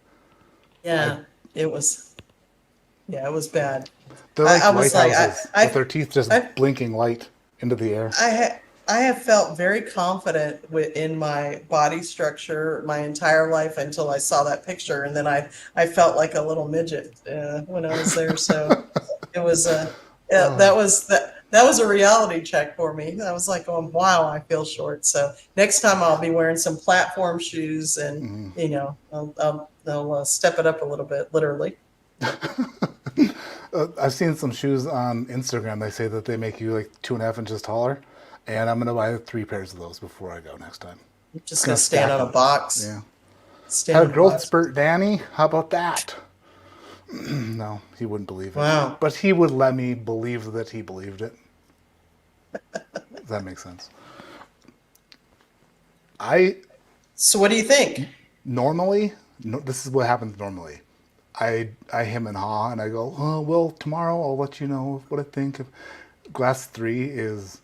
I yeah, it was yeah, it was bad. They're I like was like lighthouses with their teeth just I blinking light into the air. I have felt very confident in my body structure my entire life until I saw that picture, and then I felt like a little midget when I was there. So it was Oh, that was a reality check for me. I was like, oh wow, I feel short. So next time I'll be wearing some platform shoes, and I'll step it up a little bit, literally. I've seen some shoes on Instagram. They say that they make you like 2.5 inches taller, and I'm gonna buy 3 pairs of those before I go next time. I'm Just just gonna gonna stand stack on a them. box. Yeah. Stand Had a on a growth box. spurt, Danny. How about that? No, he wouldn't believe it, Wow. but he would let me believe that he believed it. Does that make sense? I So what do you think? normally, no, this is what happens normally. I hem and haw and I go, oh, well, tomorrow I'll let you know what I think. Glass 3 is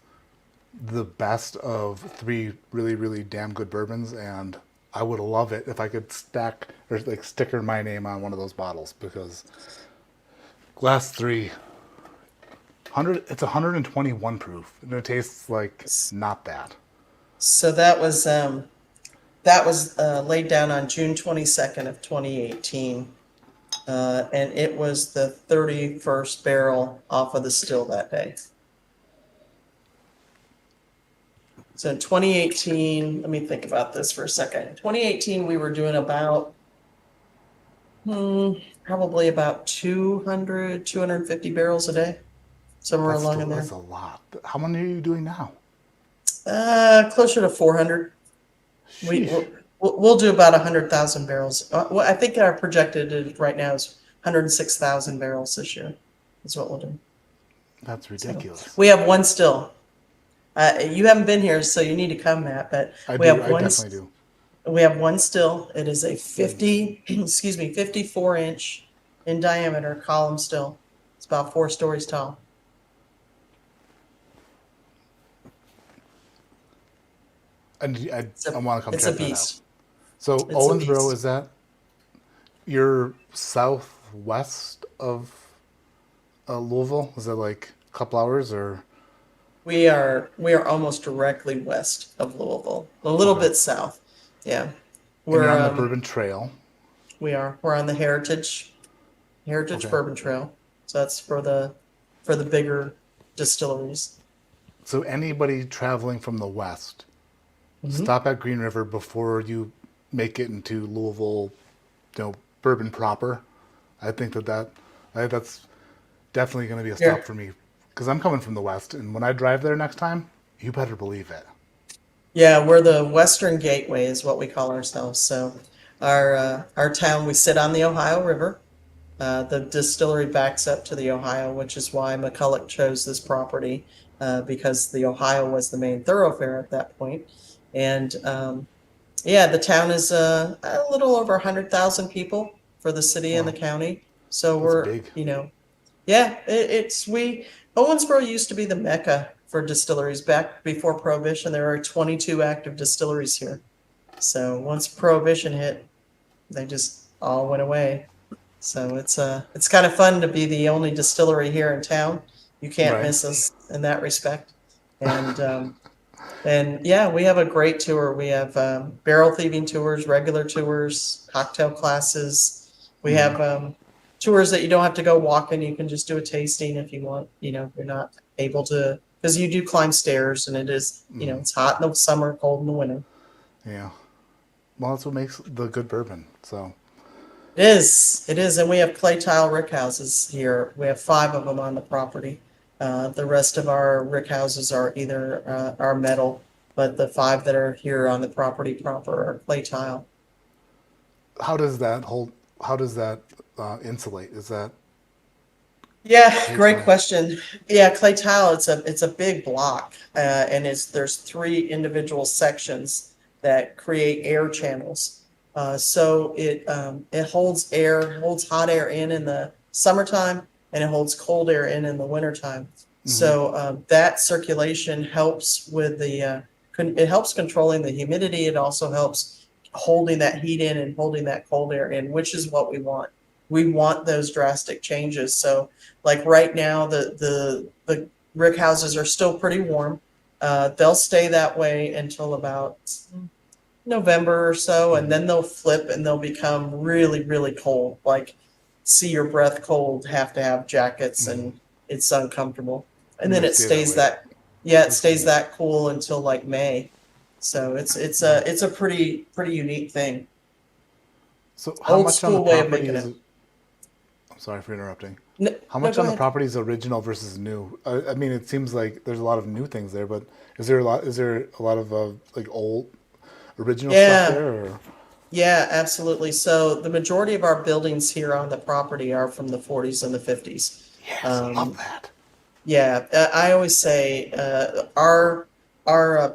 the best of 3 really, really damn good bourbons, and I would love it if I could stack or like sticker my name on one of those bottles because Glass 3, 121 proof, and it tastes like not that. So that was laid down on June 22nd of 2018, and it was the 31st barrel off of the still that day. So in 2018, let me think about this for a second. In 2018, we were doing probably about 250 barrels a day, somewhere That's along still in that's there. a lot. How many are you doing now? Closer to 400. We Sheesh, we'll do about 100,000 barrels. Well, I think our projected right now is 106,000 barrels this year. Is what we'll do. that's So ridiculous. we have one still. You haven't been here, so you need to come, Matt. But I we do. have I definitely do. we have one still. It is a 50, excuse me, 54-inch in diameter column still. It's about 4 stories tall. And It's I a want to come it's a check that out. beast. So It's a Owensboro, beast. is that you're southwest of Louisville? Is that like a couple hours or? We are almost directly west of Louisville, a little Okay. bit south. Yeah, And you're we're on the Bourbon Trail. we're on the Heritage Okay. Bourbon Trail. So that's for the bigger distilleries. So anybody traveling from the west, Hmm. stop at Green River before you make it into Louisville, bourbon proper. I think that's definitely going to be a Yeah. stop for me because I'm coming from the west, and when I drive there next time, you better believe it. Yeah, we're the Western Gateway is what we call ourselves. So our town, we sit on the Ohio River. The distillery backs up to the Ohio, which is why McCulloch chose this property, because the Ohio was the main thoroughfare at that point. And yeah, the town is a little over 100,000 people for the city and the Wow, county. So that's we're, big. yeah, Owensboro used to be the mecca for distilleries back before Prohibition. There are 22 active distilleries here. So once Prohibition hit, they just all went away. So it's kind of fun to be the only distillery here in town. You can't Right. miss us in that respect. And yeah, we have a great tour. We have barrel thieving tours, regular tours, cocktail classes. We Mm, have tours that you don't have to go walking. You can just do a tasting if you want. You're not able to, because you do climb stairs, and it is, mm, it's hot in the summer, cold in the winter. yeah. Well, that's what makes the good bourbon. So, It is, and we have clay tile rick houses here. We have 5 of them on the property. The rest of our rick houses are either are metal, but the 5 that are here on the property proper are clay tile. how does that hold? How does that insulate? Is that Yeah, clay great tile? question. Yeah, clay tile, it's a big block, and there's 3 individual sections that create air channels. So it holds hot air in the summertime, and it holds cold air in the wintertime. Hmm. So that circulation helps with it helps controlling the humidity. It also helps holding that heat in and holding that cold air in, which is what we want. We want those drastic changes. So like right now, the rick houses are still pretty warm. They'll stay that way until about November or so, and Hmm. then they'll flip and they'll become really, really cold. Like see your breath cold, have to have jackets, Hmm. and it's uncomfortable. And And then they it stay that stays way. yeah, it That's stays cool. that cool until like May. So Wow. it's a pretty unique thing. So, how Old much on the school way of property making is? it. I'm sorry for interrupting. No, How no, much go on the ahead. property is original versus new? I mean, it seems like there's a lot of new things there, but is there a lot? Is there a lot of like old original stuff Yeah, there? Or yeah, absolutely. So the majority of our buildings here on the property are from the 40s and the 50s. yes, love Um, that. yeah, I always say our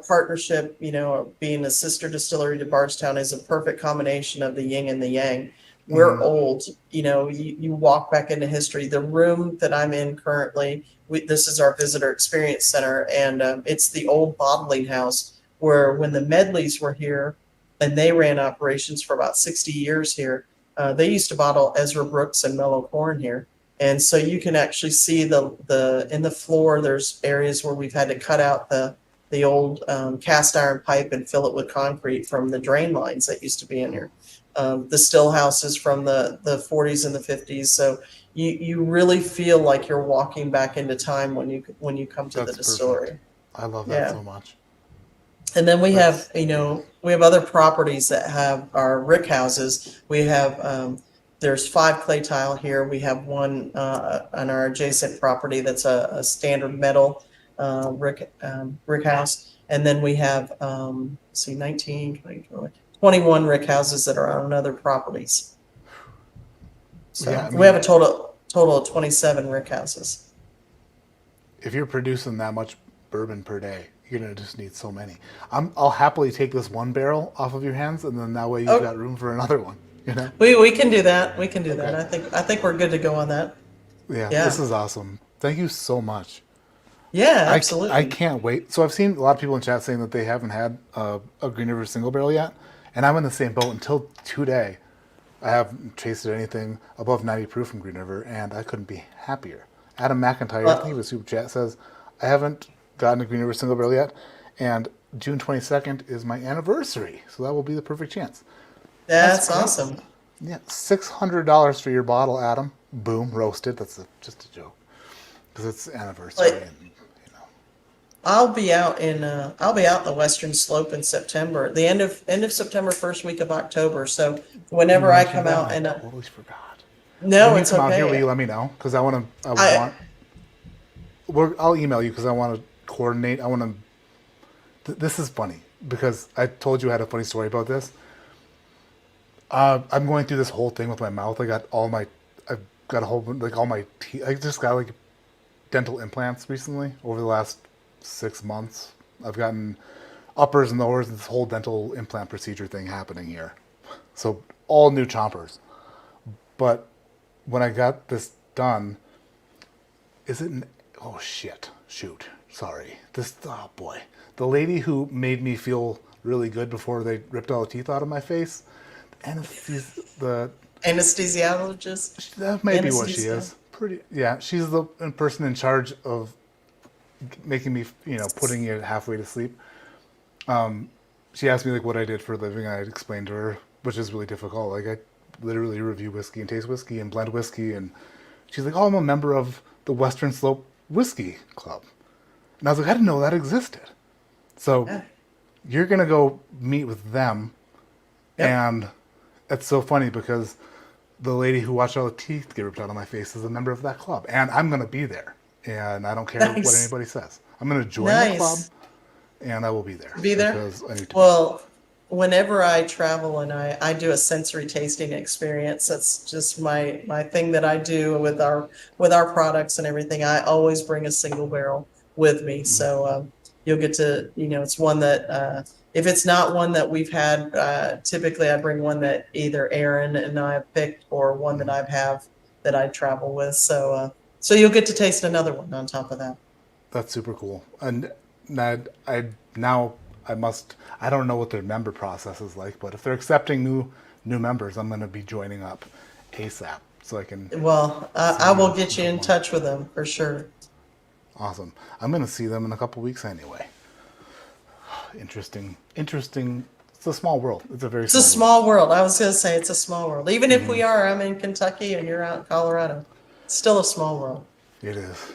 partnership, being a sister distillery to Bardstown, is a perfect combination of the yin and the yang. We're Hmm. old, you walk back into history. The room that I'm in currently, this is our visitor experience center, and it's the old bottling house where when the Medleys were here and they ran operations for about 60 years here, they used to bottle Ezra Brooks and Mellow Corn here. And so you can actually see the in the floor. There's areas where we've had to cut out the old cast iron pipe and fill it with concrete from the drain lines that used to be in here. The still houses from the 40s and the 50s. So you really feel like you're walking back into time when you come to the That's perfect. distillery. I love that Yeah. so much. And then we have, That's we have other properties that have our rick houses. We have, there's 5 clay tile here. We have one on our adjacent property that's a standard metal rick house. And then we have, let's see, 19, 20, 21 rick houses that are on other properties. yeah. So I we have mean, a total of 27 rick houses. if you're producing that much bourbon per day, you're gonna just need so many. I'll happily take this one barrel off of your hands, and then that way you've Oh, got room for another one. You know? we can do that. We can do that. Okay. I think we're good to go on that. Yeah, this Yeah. is awesome. Thank you so much. Yeah, I absolutely. can't wait. So I've seen a lot of people in chat saying that they haven't had a Green River single barrel yet, and I'm in the same boat. Until today, I haven't tasted anything above 90 proof from Green River, and I couldn't be happier. Adam McIntyre, I think he Well, was super chat, says, I haven't gotten a Green River single barrel yet, and June 22nd is my anniversary, so that will be the perfect chance. That's that's great. awesome. Yeah, $600 for your bottle, Adam. Boom, roasted. Just a joke because it's anniversary, Like, and you know. I'll be out in the Western Slope in September, the end of September, first week of October. So You whenever I mentioned come that, and out I and totally forgot. When no, you it's come out here, will okay. you let me know? Because I want to. I I want. I'll email you because I want to coordinate. I want to. This is funny because I told you I had a funny story about this. I'm going through this whole thing with my mouth. I've got a whole like all my teeth. I just got like dental implants recently over the last 6 months. I've gotten uppers and lowers and this whole dental implant procedure thing happening here. So all new chompers. But when I got this done, is it? Oh shit! Shoot! Sorry. Oh boy. The lady who made me feel really good before they ripped all the teeth out of my face. The anesthesiologist, that may be what she anesthesia. is. Pretty. Yeah, she's the person in charge of making me, putting you halfway to sleep. She asked me like what I did for a living, and I explained to her, which is really difficult. Like I literally review whiskey and taste whiskey and blend whiskey, and she's like, "Oh, I'm a member of the Western Slope Whiskey Club," and I was like, "I didn't know that existed." So Yeah. you're gonna go meet with them, Yep. and it's so funny because the lady who watched all the teeth get ripped out of my face is a member of that club, and I'm gonna be there, and I don't care what Nice. anybody says. I'm gonna join the club, Nice. and I will be there Be there. because I need to be. Well, whenever I travel and I do a sensory tasting experience, that's just my thing that I do with our products and everything. I always bring a single barrel with me. So you'll get to, it's one that if it's not one that we've had, typically I bring one that either Aaron and I have picked or one that I've have that I travel with. So you'll get to taste another one on top of that. That's super cool. And I now I must. I don't know what their member process is like, but if they're accepting new members, I'm going to be joining up ASAP so I can Well, see I will you get and you have in one. touch with them for sure. Awesome. I'm going to see them in a couple weeks anyway. Interesting. Interesting. It's a small world. It's a very It's a small world. small world. I was going to say it's a small world. Even if I'm in Kentucky and you're out in Colorado, it's still a small world. It is.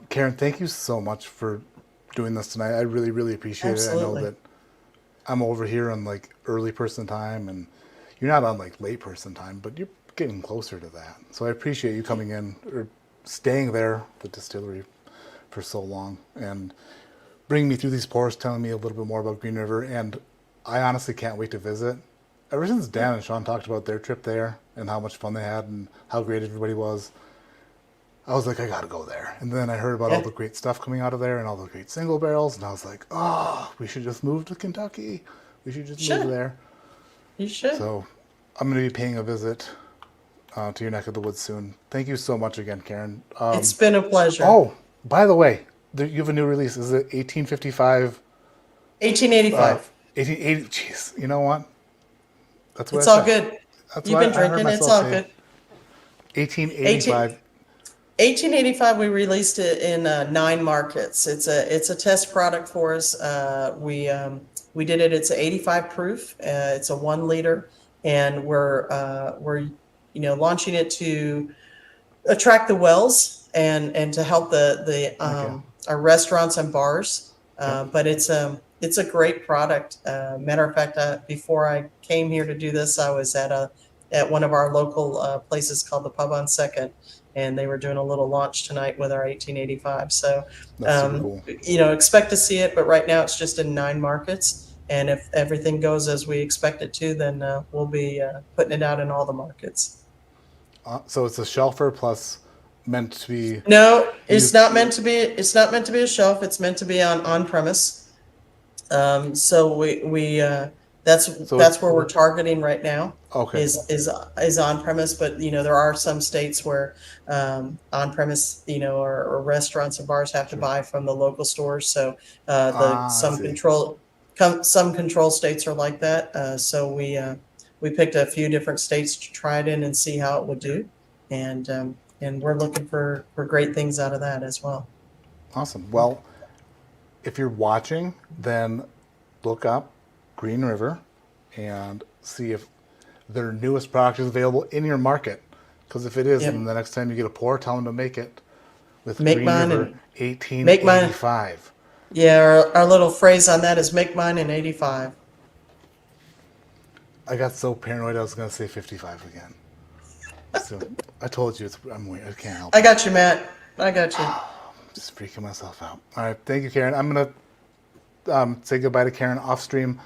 Karen, thank you so much for doing this tonight. I really, really appreciate it. I know Absolutely. that I'm over here on like early person time, and you're not on like late person time, but you're getting closer to that. So I appreciate you coming in or staying there, the distillery, for so long, and bringing me through these pours, telling me a little bit more about Green River. And I honestly can't wait to visit. Ever since Dan and Sean talked about their trip there and how much fun they had and how great everybody was, I was like, I gotta go there. And then I heard about all Yeah, the great stuff coming out of there and all the great single barrels, and I was like, oh, we should just move to Kentucky. We should just move should. there. You should. So I'm going to be paying a visit to your neck of the woods soon. Thank you so much again, Karen. It's been a pleasure. Oh, by the way, you have a new release. Is it 1855? 1885. 1880? Jeez, you know what? That's what I It's all said. good. That's You've what been I heard drinking. It's myself all say. good. 18, 1885. 1885, we released it in 9 markets. It's a test product for us. We did it. It's a 85 proof. It's a 1 liter, and we're launching it to attract the wells and to help the Heck yeah. our restaurants and bars. Yep. But it's a great product. Matter of fact, before I came here to do this, I was at one of our local places called the Pub on Second, and they were doing a little launch tonight with our 1885. So, That's super cool. expect to see it, but right now it's just in 9 markets. And if everything goes as we expect it to, then we'll be putting it out in all the markets. So it's a shelfer plus meant to be No, it's used. not meant to be. It's not meant to be a shelf. It's meant to be on premise. So So that's it's where we're targeting right now. okay. Is on premise, but there are some states where on premise, or restaurants and bars have to Sure. buy from the local stores. So the Ah, I see. some control states are like that. So we picked a few different states to try it in and see how it would do, and and we're looking for great things out of that as well. Awesome. Well, if you're watching, then look up Green River and see if their newest product is available in your market. Because if it is, Yep. then the next time you get a pour, tell them to make it with Make Green mine River and 1885. Yeah, our little phrase on that is make mine in 85. I got so paranoid I was going to say 55 again. So I told you, I'm weird. I can't help I it. got you, Matt. I got you. Just freaking myself out. All right. Thank you, Caryn. I'm going to say goodbye to Caryn off stream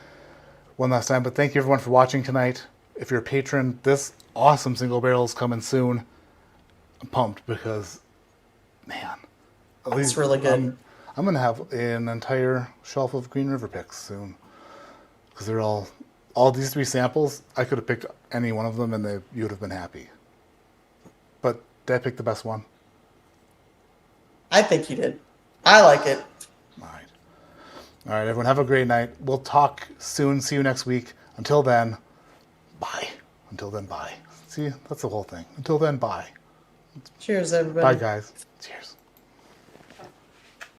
one last time. But thank you, everyone, for watching tonight. If you're a patron, this awesome single barrel is coming soon. I'm pumped because, man, at least It's really good. I'm going to have an entire shelf of Green River picks soon. Because they're all these 3 samples, I could have picked any one of them and you would have been happy. But did I pick the best one? I think you did. I like it. All right. All right, everyone, have a great night. We'll talk soon. See you next week. Until then, bye. Until then, bye. See, that's the whole thing. Until then, bye. Cheers, everybody. Bye, guys. Cheers.